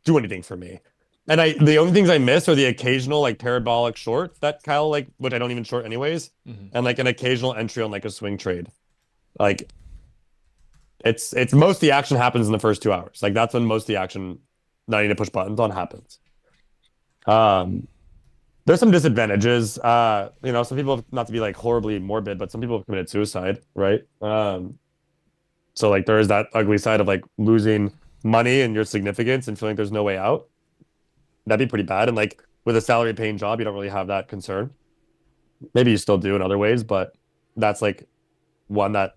do anything for me. And the only things I miss are the occasional like parabolic short that Kyle like, which I don't even short anyways, and like an occasional entry on like a swing trade. Like it's most of the action happens in the first 2 hours. Like that's when most of the action that I need to push buttons on happens. There's some disadvantages. Some people have, not to be like horribly morbid, but some people have committed suicide, right? So like there is that ugly side of like losing money and your significance and feeling like there's no way out. That'd be pretty bad. And like with a salary paying job, you don't really have that concern. Maybe you still do in other ways, but that's like one that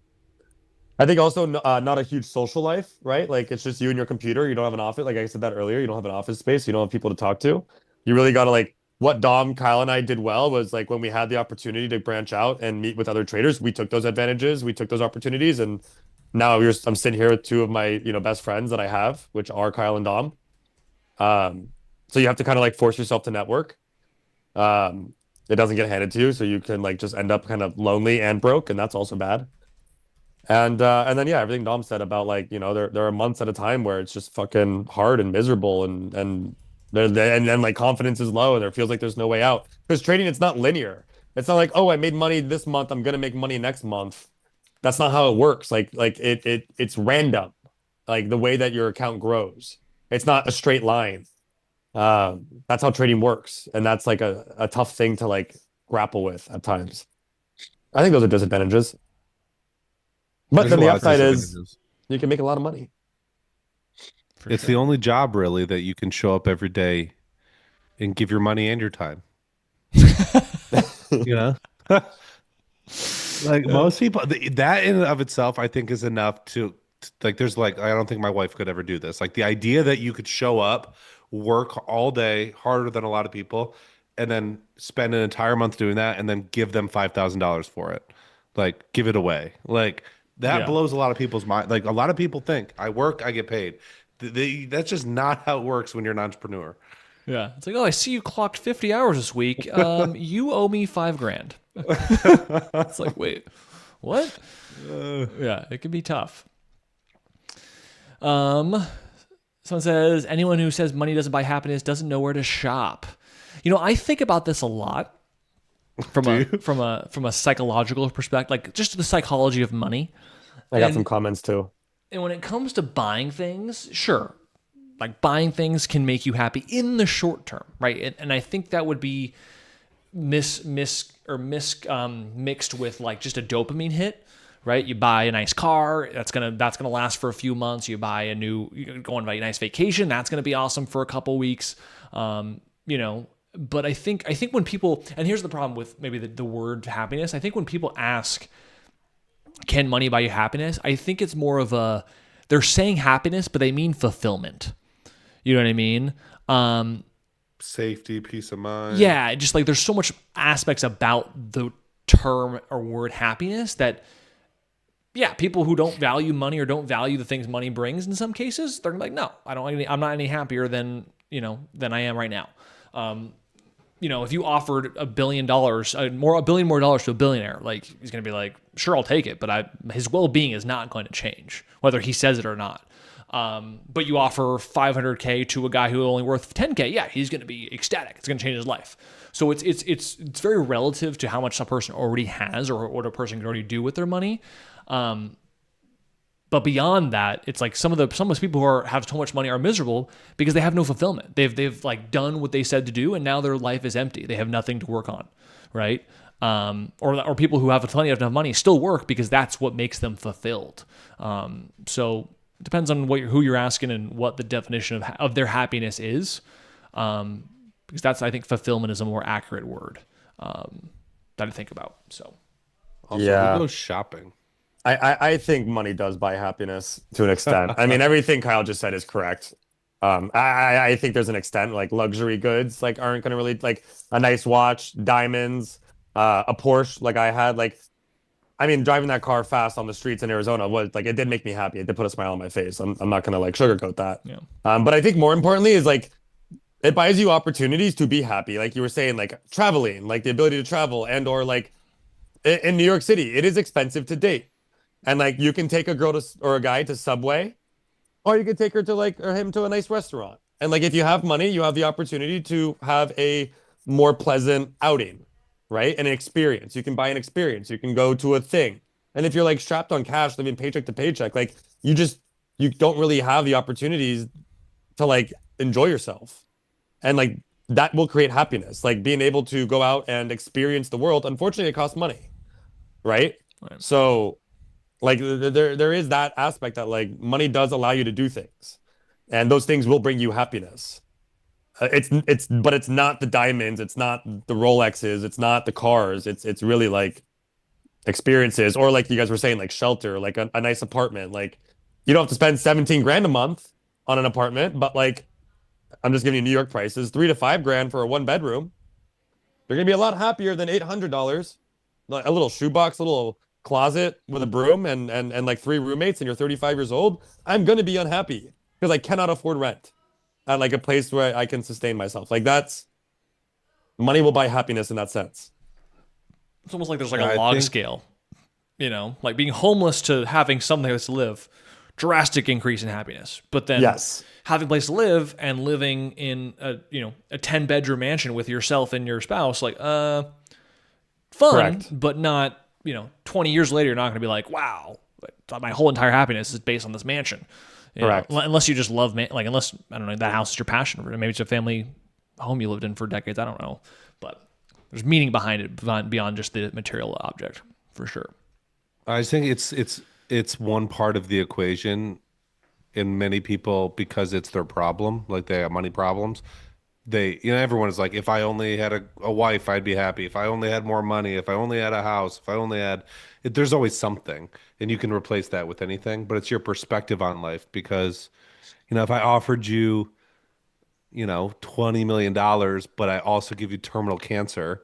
I think also not a huge social life, right? Like it's just you and your computer. You don't have an office. Like I said that earlier, you don't have an office space. You don't have people to talk to. You really got to like what Dom, Kyle, and I did well was like when we had the opportunity to branch out and meet with other traders, we took those advantages, we took those opportunities, and now I'm sitting here with two of my best friends that I have, which are Kyle and Dom. So you have to kind of like force yourself to network. It doesn't get handed to you, so you can like just end up kind of lonely and broke, and that's also bad. And then yeah, everything Dom said about like there are months at a time where it's just fucking hard and miserable and then like confidence is low and there feels like there's no way out because trading it's not linear. It's not like, oh, I made money this month, I'm gonna make money next month. That's not how it works. Like it's random, like the way that your account grows. It's not a straight line. That's how trading works, and that's like a tough thing to like grapple with at times. I think those are disadvantages. But There's then a the lot of upside is disadvantages. you can make a lot of money. For It's sure. the only job really that you can show up every day and give your money and your time. You know? Like most people, that in and of itself, I think is enough like, there's like, I don't think my wife could ever do this. Like the idea that you could show up, work all day, harder than a lot of people, and then spend an entire month doing that and then give them $5,000 for it. Like give it away. Like that Yeah. blows a lot of people's mind. Like a lot of people think I work, I get paid. That's just not how it works when you're an entrepreneur. Yeah. It's like, oh, I see you clocked 50 hours this week. You owe me $5,000. It's like, wait, what? Yeah, it can be tough. Someone says anyone who says money doesn't buy happiness doesn't know where to shop. I think about this a lot from a psychological perspective, like just the psychology of money. I got And- some comments too. And when it comes to buying things, sure, like buying things can make you happy in the short term, right? And I think that would be mixed with like just a dopamine hit, right? You buy a nice car, that's gonna last for a few months. You buy you go on a nice vacation, that's gonna be awesome for a couple weeks, But I think when people, and here's the problem with maybe the word happiness. I think when people ask, can money buy you happiness? I think it's more of they're saying happiness, but they mean fulfillment. You know what I mean? Safety, peace of mind. Yeah, just like there's so much aspects about the term or word happiness that, yeah, people who don't value money or don't value the things money brings in some cases, they're like, no, I'm not any happier than I am right now. If you offered $1 billion, $1 billion more dollars to a billionaire, like he's going to be like, sure, I'll take it, but his well-being is not going to change, whether he says it or not. But you offer $500K to a guy who only worth $10K, yeah, he's going to be ecstatic. It's going to change his life. So it's very relative to how much a person already has or what a person can already do with their money. But beyond that, it's like some of the people who have so much money are miserable because they have no fulfillment. They've like done what they said to do, and now their life is empty. They have nothing to work on, right? Or people who have plenty of enough money still work because that's what makes them fulfilled. So it depends on who you're asking and what the definition of their happiness is, because that's, I think, fulfillment is a more accurate word that I think about. So Also, Yeah. who goes shopping? I think money does buy happiness to an extent. I mean, everything Kyle just said is correct. I think there's an extent like luxury goods like aren't going to really like a nice watch, diamonds, a Porsche like I had. Like, I mean, driving that car fast on the streets in Arizona was like, it did make me happy. It did put a smile on my face. I'm not going to like sugarcoat that. yeah, But I think more importantly is like it buys you opportunities to be happy. Like you were saying, like traveling, like the ability to travel and or like in New York City, it is expensive to date. And like you can take a girl or a guy to Subway, or you could take her to like or him to a nice restaurant. And like if you have money, you have the opportunity to have a more pleasant outing, right? And an experience. You can buy an experience. You can go to a thing. And if you're like strapped on cash, living paycheck to paycheck, like you don't really have the opportunities to like enjoy yourself. And like that will create happiness. Like being able to go out and experience the world. Unfortunately, it costs money, right? Right. So like there is that aspect that like money does allow you to do things, and those things will bring you happiness. But it's not the diamonds, it's not the Rolexes, it's not the cars. It's really like experiences, or like you guys were saying, like shelter, like a nice apartment. Like you don't have to spend 17 grand a month on an apartment, but like I'm just giving you New York prices, 3 to 5 grand for a 1 bedroom. You're gonna be a lot happier than $800. Like a little shoebox, a little closet with a broom, and like 3 roommates, and you're 35 years old. I'm gonna be unhappy because I cannot afford rent at like a place where I can sustain myself. Like that's money will buy happiness in that sense. It's almost like there's like a I log think- scale, like being homeless to having something to live, drastic increase in happiness. But then Yes. having a place to live and living in a 10-bedroom mansion with yourself and your spouse, like fun, Correct. but not 20 years later you're not going to be like, wow, my whole entire happiness is based on this mansion. Correct. Unless you just love unless I don't know, that house is your passion, or maybe it's a family home you lived in for decades. I don't know, but there's meaning behind it beyond just the material object, for sure. I think it's one part of the equation in many people because it's their problem. Like they have money problems. Everyone is like, if I only had a wife, I'd be happy. If I only had more money, if I only had a house, if I only had, there's always something, and you can replace that with anything. But it's your perspective on life because, if I offered you, $20 million, but I also give you terminal cancer,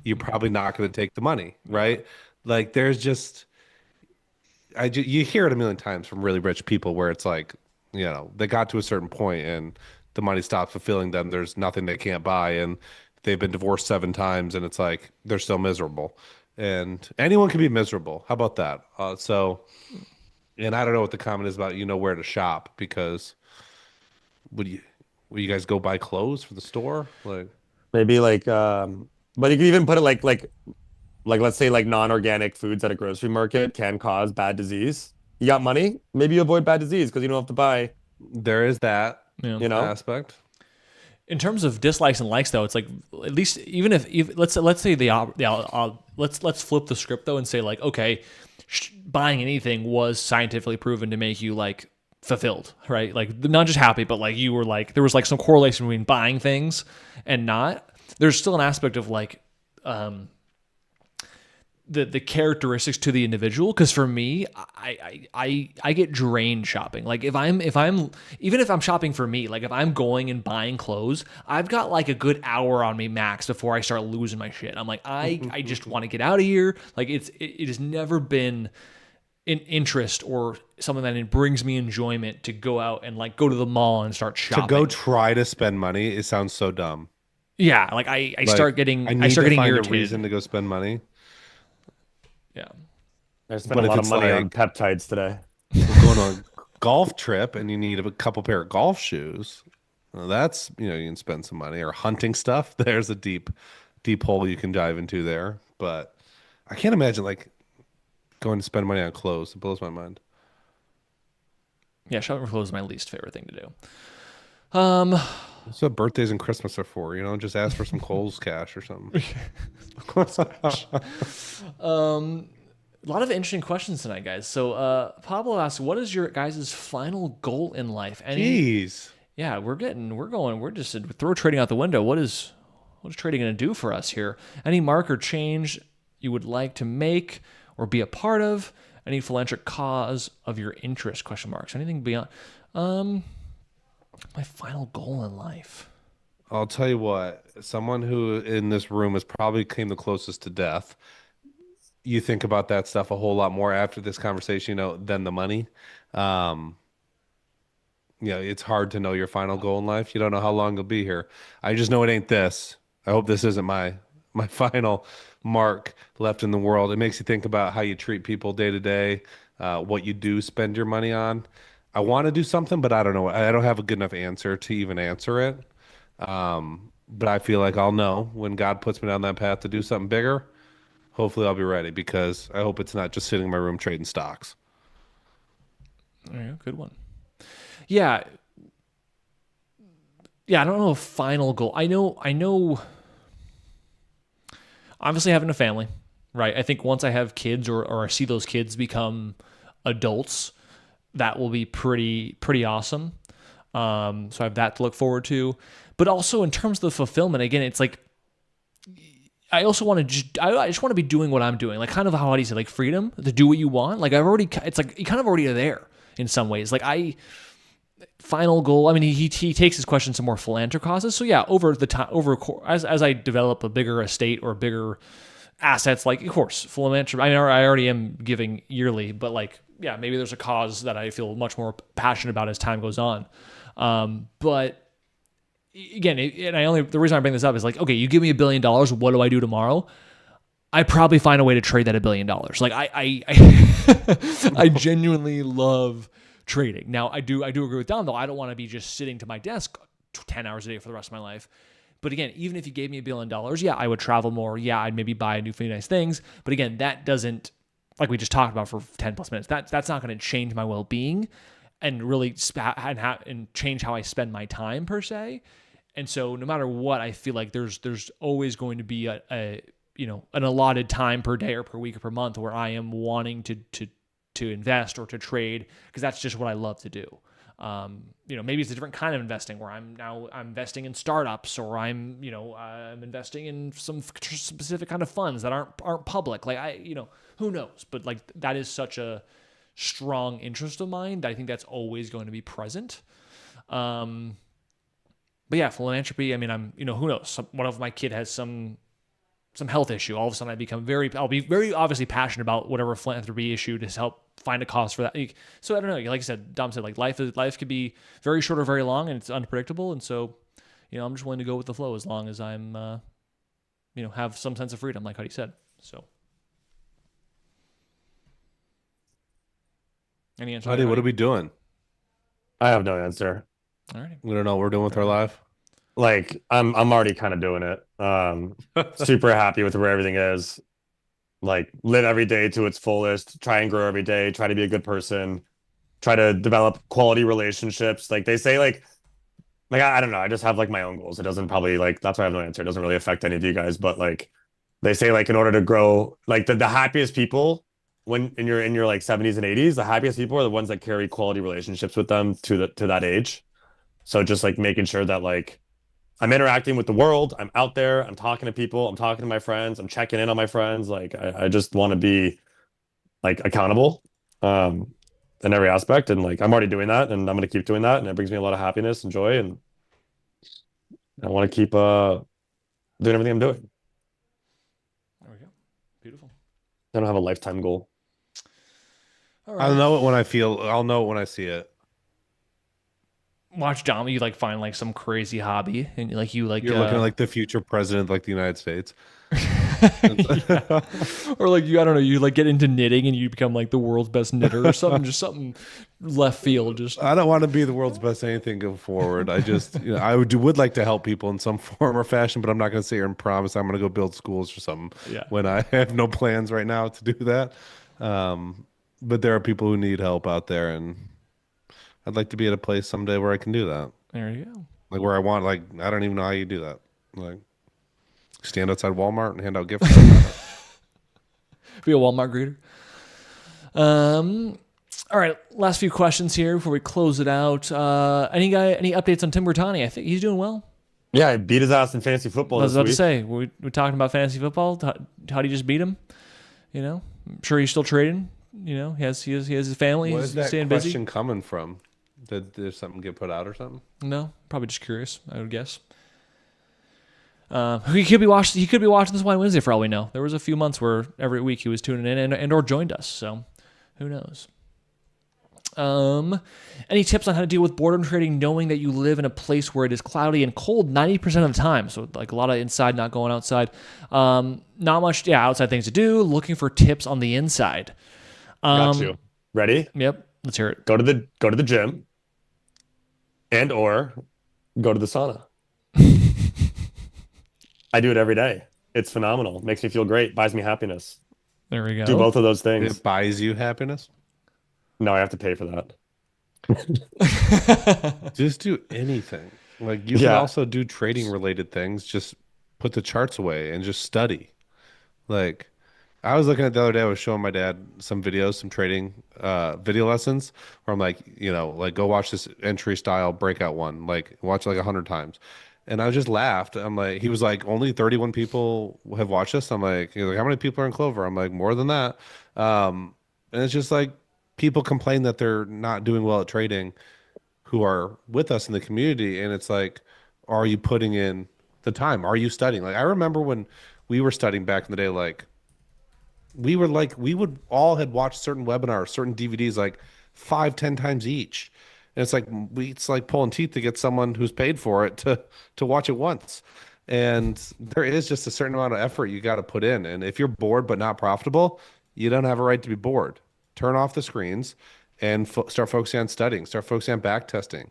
you're probably not going to take the money, right? Like there's just, you hear it a million times from really rich people where it's like, they got to a certain point and the money stops fulfilling them. There's nothing they can't buy, and they've been divorced 7 times, and it's like they're still miserable. And anyone can be miserable. How about that? And I don't know what the comment is about, where to shop, because would you guys go buy clothes for the store? Like, Maybe like but you can even put it like let's say like non-organic foods at a grocery market can cause bad disease. You got money, maybe you avoid bad disease because you don't have to buy, there is that Yeah. aspect. In terms of dislikes and likes, though, it's like at least even if let's say let's flip the script though and say like, okay, buying anything was scientifically proven to make you like fulfilled, right? Like not just happy, but like you were like there was like some correlation between buying things and not. There's still an aspect of like the characteristics to the individual, because for me I get drained shopping. Like if I'm even if I'm shopping for me, like if I'm going and buying clothes, I've got like a good hour on me max before I start losing my shit. I'm like I just want to get out of here. Like it has never been an interest or something that it brings me enjoyment to go out and like go to the mall and start shopping. To go try to spend money, it sounds so dumb. Yeah, like I start getting I start getting find irritated. a reason to go spend money. Yeah. I spent But a if lot of it's money on like- peptides today. We're going on a golf trip and you need a couple pair of golf shoes. Well, that's, you can spend some money. Or hunting stuff. There's a deep hole you can dive into there. But I can't imagine like going to spend money on clothes. It blows my mind. Yeah, shopping for clothes is my least favorite thing to do. That's what birthdays and Christmas are for, just ask for some Kohl's cash or something. A lot of interesting questions tonight, guys. So Pablo asks, what is your guys' final goal in life? Jeez. Yeah, we're just throw trading out the window. What is trading going to do for us here? Any mark or change you would like to make or be a part of? Any philanthropic cause of your interest? Question marks. Anything beyond? My final goal in life. I'll tell you what, someone who in this room has probably came the closest to death. You think about that stuff a whole lot more after this conversation, than the money. It's hard to know your final goal in life. You don't know how long you'll be here. I just know it ain't this. I hope this isn't my final mark left in the world. It makes you think about how you treat people day to day, what you do spend your money on. I want to do something, but I don't know. I don't have a good enough answer to even answer it. But I feel like I'll know when God puts me down that path to do something bigger. Hopefully, I'll be ready because I hope it's not just sitting in my room trading stocks. Yeah, good one. Yeah. Yeah, I don't know a final goal. I know obviously having a family, right? I think once I have kids or I see those kids become adults, that will be pretty awesome. So I have that to look forward to. But also in terms of the fulfillment, again, it's like I also want to I just want to be doing what I'm doing. Like kind of how do you say, like freedom to do what you want. Like it's like you kind of already are there in some ways. Like final goal. I mean, he takes his question to more philanthropic causes. So yeah, over the time, as I develop a bigger estate or bigger assets, like of course, philanthropy. I mean, I already am giving yearly, but like, yeah, maybe there's a cause that I feel much more passionate about as time goes on. But again, the reason I bring this up is like, okay, you give me $1 billion, what do I do tomorrow? I probably find a way to trade that $1 billion. Like I genuinely love trading. Now I do agree with Dom though. I don't want to be just sitting to my desk 10 hours a day for the rest of my life. But again, even if you gave me $1 billion, yeah, I would travel more. Yeah, I'd maybe buy new nice things. But again, that doesn't, like we just talked about for 10 plus minutes, that's not going to change my well-being and really and change how I spend my time per se. And so no matter what, I feel like there's always going to be an allotted time per day or per week or per month where I am wanting to invest or to trade because that's just what I love to do. Maybe it's a different kind of investing where I'm investing in startups or I'm investing in some specific kind of funds that aren't public. Like who knows? But like that is such a strong interest of mine that I think that's always going to be present. But yeah, philanthropy. I mean, who knows? One of my kid has some health issue. All of a sudden, I'll be very obviously passionate about whatever philanthropy issue to help find a cause for that. So I don't know. Like I said, Dom said, like life could be very short or very long, and it's unpredictable. And so, I'm just willing to go with the flow as long as I'm, have some sense of freedom, like Huddie said. So, any answer? Huddie, what are we doing? I have no answer. All right. We don't know what we're doing with our life. Like I'm already kind of doing it. Super happy with where everything is. Like live every day to its fullest, try and grow every day, try to be a good person, try to develop quality relationships. Like they say, like I don't know, I just have like my own goals. It doesn't probably that's why I have no answer. It doesn't really affect any of you guys, but like they say, like in order to grow, like the happiest people when in your like 70s and 80s, the happiest people are the ones that carry quality relationships with them to that age. So just like making sure that like I'm interacting with the world, I'm out there, I'm talking to people, I'm talking to my friends, I'm checking in on my friends. Like I just want to be like accountable in every aspect. And like I'm already doing that and I'm gonna keep doing that. And it brings me a lot of happiness and joy. And I want to keep doing everything I'm doing. There we go. Beautiful. I don't have a lifetime goal. All right. I'll know it when I'll know it when I see it. Watch Dom, you like find like some crazy hobby and you're looking like the future president of like the United States. Yeah. Or like I don't know, you like get into knitting and you become like the world's best knitter or something, just something left field. I don't want to be the world's best anything going forward. I just I would like to help people in some form or fashion, but I'm not going to sit here and promise I'm going to go build schools or something when I have no plans right now to do that. But there are people who need help out there, and I'd like to be at a place someday where I can do that. There you go. Like where I want, like, I don't even know how you do that. Like stand outside Walmart and hand out gift cards. Be a Walmart greeter. All right, last few questions here before we close it out. Any updates on Tim Bertani? I think he's doing well. Yeah, I beat his ass in fantasy football. I was about to say, we're talking about fantasy football. How do you just beat him? I'm sure he's still trading. He has his family. Where He's is that staying question busy. coming from? Did something get put out or something? No, probably just curious, I would guess. He could be watching this Wine Wednesday for all we know. There was a few months where every week he was tuning in and or joined us. So who knows? Any tips on how to deal with boredom trading, knowing that you live in a place where it is cloudy and cold 90% of the time? So like a lot of inside, not going outside. Not much, outside things to do. Looking for tips on the inside. Got you. Ready? Yep. Let's hear it. Go to the gym and or go to the sauna. I do it every day. It's phenomenal. Makes me feel great. Buys me happiness. There we go. Do both of those things. It buys you happiness. No, I have to pay for that. Just do anything. Like you can also do trading related things. Just put the charts away and just study. Like I was looking at the other day, I was showing my dad some videos, some trading video lessons where I'm like, like go watch this entry style breakout one, like watch it like 100 times. And I just laughed. I'm like, he was like, only 31 people have watched this. I'm like, he's like, how many people are in Clover? I'm like, more than that. And it's just like people complain that they're not doing well at trading who are with us in the community. And it's like, are you putting in the time? Are you studying? Like, I remember when we were studying back in the day, like, we would all had watched certain webinars, certain DVDs, like 5-10 times each. And it's like pulling teeth to get someone who's paid for it to watch it once. And there is just a certain amount of effort you got to put in. And if you're bored but not profitable, you don't have a right to be bored. Turn off the screens and start focusing on studying. Start focusing on back testing.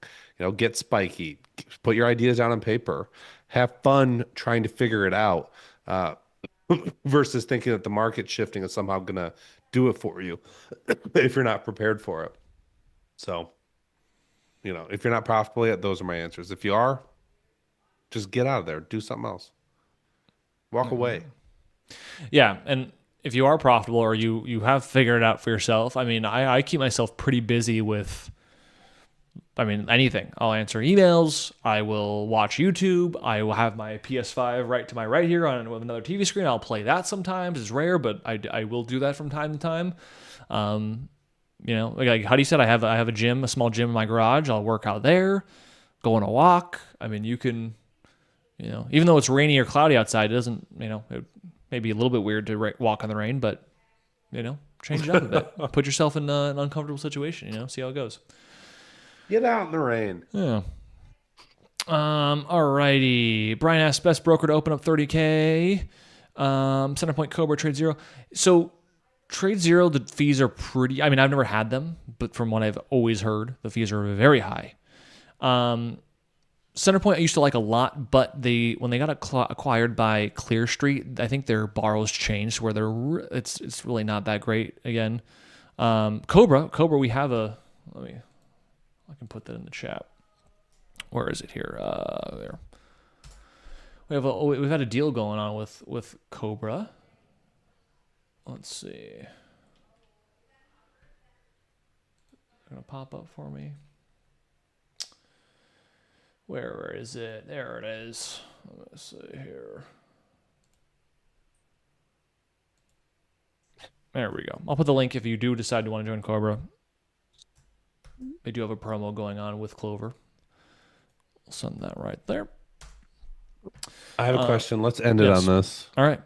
Get spiky. Put your ideas down on paper. Have fun trying to figure it out. Versus thinking that the market shifting is somehow going to do it for you if you're not prepared for it. So, if you're not profitable yet, those are my answers. If you are, just get out of there. Do something else. Walk away. Yeah, and if you are profitable or you have figured it out for yourself, I mean, I keep myself pretty busy with, anything. I'll answer emails. I will watch YouTube. I will have my PS5 right to my right here on another TV screen. I'll play that sometimes. It's rare, but I will do that from time to time. Like Huddy said, I have a gym, a small gym in my garage. I'll work out there, go on a walk. I mean, you can, even though it's rainy or cloudy outside, it doesn't, it may be a little bit weird to walk in the rain, but, change it up a bit. Put yourself in an uncomfortable situation, see how it goes. Get out in the rain. Yeah. Alrighty. Brian asked, best broker to open up 30K. Centerpoint Cobra Trade Zero. So Trade Zero, the fees are pretty, I've never had them, but from what I've always heard, the fees are very high. Centerpoint I used to like a lot, but when they got acquired by Clear Street, I think their borrows changed where it's really not that great again. Cobra, we have I can put that in the chat. Where is it here? There. We've had a deal going on with Cobra. Let's see. It's gonna pop up for me. Where is it? There it is. Let's see here. There we go. I'll put the link if you do decide to want to join Cobra. They do have a promo going on with Clover. I'll send that right there. I have a question. Let's end it on this. All right.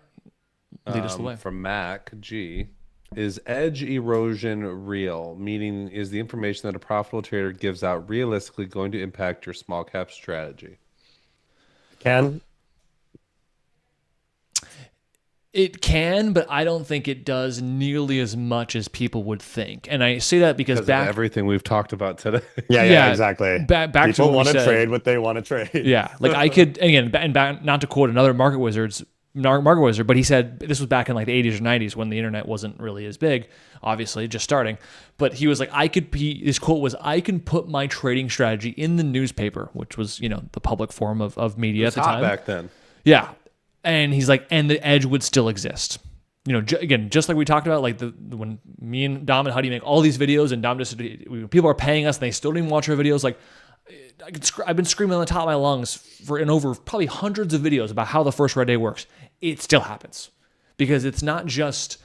Lead us the way. From Mac G. Is edge erosion real? Meaning, is the information that a profitable trader gives out realistically going to impact your small cap strategy? It can, but I don't think it does nearly as much as people would think. And I say that because of everything we've talked about today. Yeah, exactly. Back people to want to trade what they want to trade. Yeah, like I could, again, not to quote another market wizard, but he said this was back in like the 80s or 90s when the internet wasn't really as big, obviously just starting. But he was like, his quote was, I can put my trading strategy in the newspaper, which was, the public form of media at the time. Back then. Yeah. And he's like, and the edge would still exist. Again, just like we talked about, like when me and Dom and Huddie make all these videos and Dom people are paying us and they still don't even watch our videos. Like I've been screaming on the top of my lungs in over probably hundreds of videos about how the first red day works. It still happens because it's not just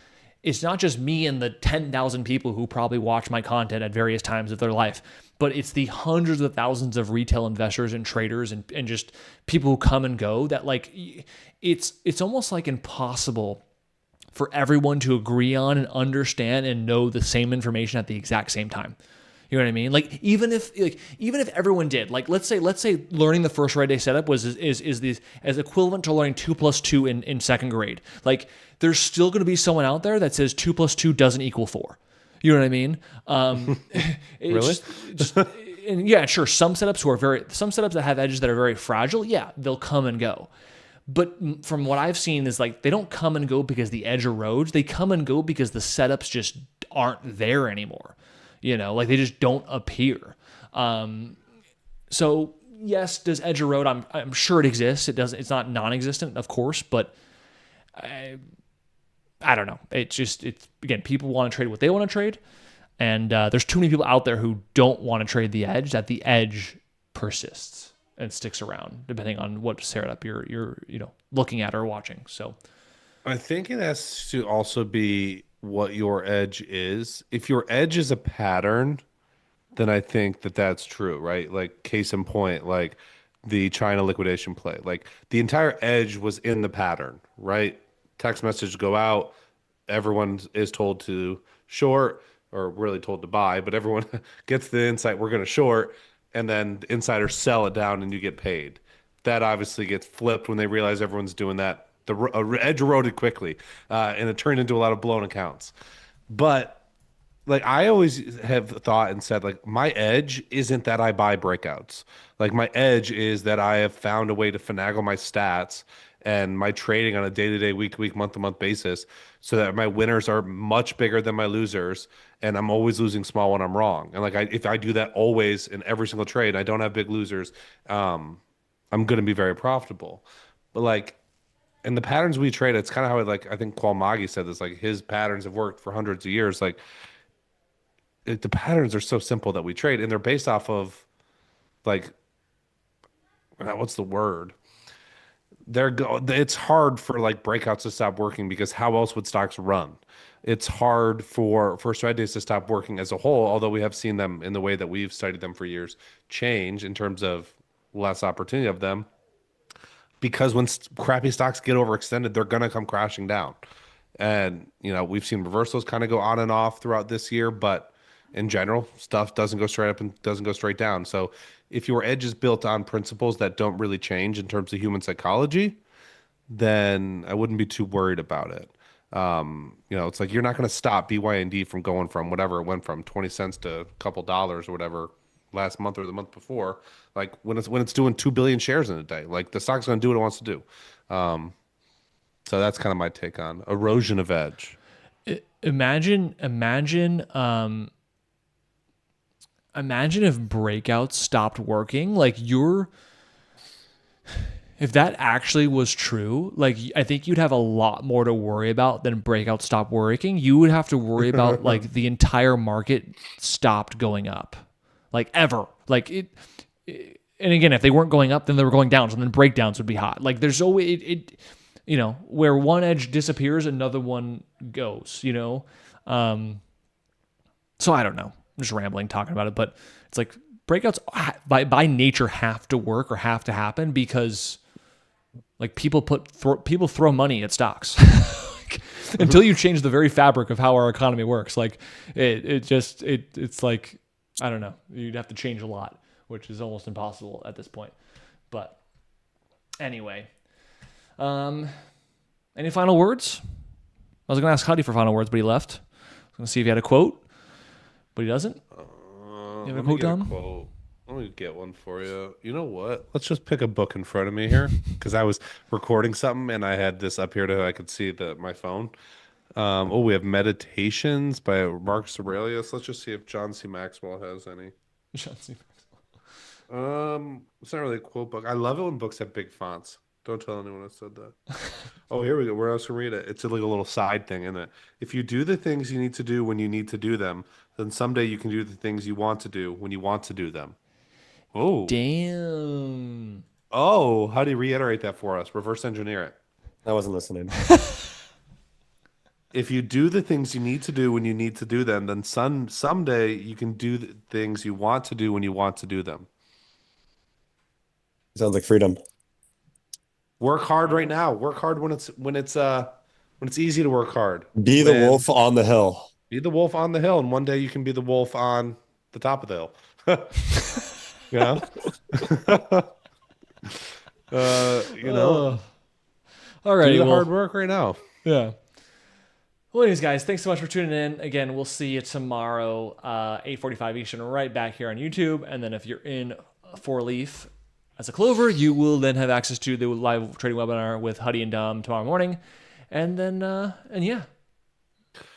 me and the 10,000 people who probably watch my content at various times of their life, but it's the hundreds of thousands of retail investors and traders and just people who come and go that like it's almost like impossible for everyone to agree on and understand and know the same information at the exact same time. You know what I mean? Like even if everyone did, like let's say learning the first red day setup is as equivalent to learning 2 + 2 in second grade. Like there's still going to be someone out there that says 2 + 2 doesn't equal 4. You know what I mean? It's Really? and yeah, sure. Some setups that have edges that are very fragile, yeah, they'll come and go. But from what I've seen is like they don't come and go because the edge erodes. They come and go because the setups just aren't there anymore. Like they just don't appear. So yes, does edge erode? I'm sure it exists. It doesn't. It's not non-existent, of course, but I don't know. It's again, people want to trade what they want to trade, and there's too many people out there who don't want to trade the edge. That the edge persists and sticks around, depending on what setup you're looking at or watching. So, I think it has to also be what your edge is. If your edge is a pattern, then I think that that's true, right? Like case in point, like the China liquidation play, like the entire edge was in the pattern, right? Text messages go out, everyone is told to short or really told to buy, but everyone gets the insight we're going to short, and then the insiders sell it down and you get paid. That obviously gets flipped when they realize everyone's doing that. The edge eroded quickly, and it turned into a lot of blown accounts. But like I always have thought and said, like my edge isn't that I buy breakouts. Like my edge is that I have found a way to finagle my stats and my trading on a day-to-day, week-to-week, month-to-month basis so that my winners are much bigger than my losers, and I'm always losing small when I'm wrong. And like if I do that always in every single trade, I don't have big losers, I'm going to be very profitable. But like in the patterns we trade, it's kind of how I think Kwalmagi said this, like his patterns have worked for hundreds of years. Like the patterns are so simple that we trade, and they're based off of like, what's the word? It's hard for like breakouts to stop working because how else would stocks run? It's hard for strategies to stop working as a whole, although we have seen them in the way that we've studied them for years change in terms of less opportunity of them. Because when crappy stocks get overextended, they're going to come crashing down. And, we've seen reversals kind of go on and off throughout this year, but in general, stuff doesn't go straight up and doesn't go straight down. So if your edge is built on principles that don't really change in terms of human psychology, then I wouldn't be too worried about it. It's like you're not going to stop BYND from going from whatever it went from 20 cents to a couple dollars or whatever last month or the month before. Like when it's doing 2 billion shares in a day, like the stock's going to do what it wants to do. So that's kind of my take on erosion of edge. Imagine if breakouts stopped working. Like if that actually was true, like I think you'd have a lot more to worry about than breakouts stop working. You would have to worry about like the entire market stopped going up, like ever. Like it. And again, if they weren't going up, then they were going down. So then breakdowns would be hot. Like there's always where one edge disappears, another one goes. So I don't know. I'm just rambling talking about it, but it's like breakouts by nature have to work or have to happen because like people throw money at stocks until you change the very fabric of how our economy works. Like it's like, I don't know, you'd have to change a lot, which is almost impossible at this point. But anyway, any final words? I was going to ask Huddie for final words, but he left. I was going to see if he had a quote, but he doesn't. You have a quote, Tom? Let me get one for you. You know what? Let's just pick a book in front of me here because I was recording something and I had this up here I could see my phone. We have Meditations by Marcus Aurelius. Let's just see if John C. Maxwell has any. John C. Maxwell. It's not really a quote book. I love it when books have big fonts. Don't tell anyone I said that. Oh, here we go. Where else can read it? It's like a little side thing, isn't it? If you do the things you need to do when you need to do them, then someday you can do the things you want to do when you want to do them. Oh. Damn. Oh, how do you reiterate that for us? Reverse engineer it. I wasn't listening. If you do the things you need to do when you need to do them, then someday you can do the things you want to do when you want to do them. Sounds like freedom. Work hard right now. Work hard when it's easy to work hard. Be the wolf on the hill. Be the wolf on the hill, and one day you can be the wolf on the top of the hill. Yeah. All right. Do the hard work right now. Yeah. Well, anyways, guys, thanks so much for tuning in. Again, we'll see you tomorrow, 8:45 Eastern, right back here on YouTube. And then if you're in 4Leaf as a Clover, you will then have access to the live trading webinar with Huddie and Dom tomorrow morning. And then, and yeah,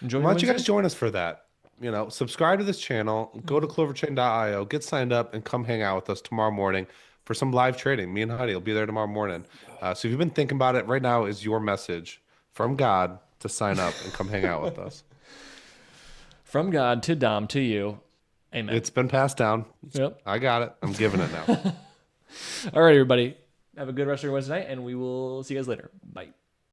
enjoy. Why don't you guys join us for that? You know, subscribe to this channel, go to cloverchain.io, get signed up, and come hang out with us tomorrow morning for some live trading. Me and Huddie will be there tomorrow morning. So if you've been thinking about it, right now is your message from God to sign up and come hang out with us. From God to Dom to you. Amen. It's been passed down. Yep. I got it. I'm giving it now. All right, everybody. Have a good rest of your Wednesday night, and we will see you guys later. Bye.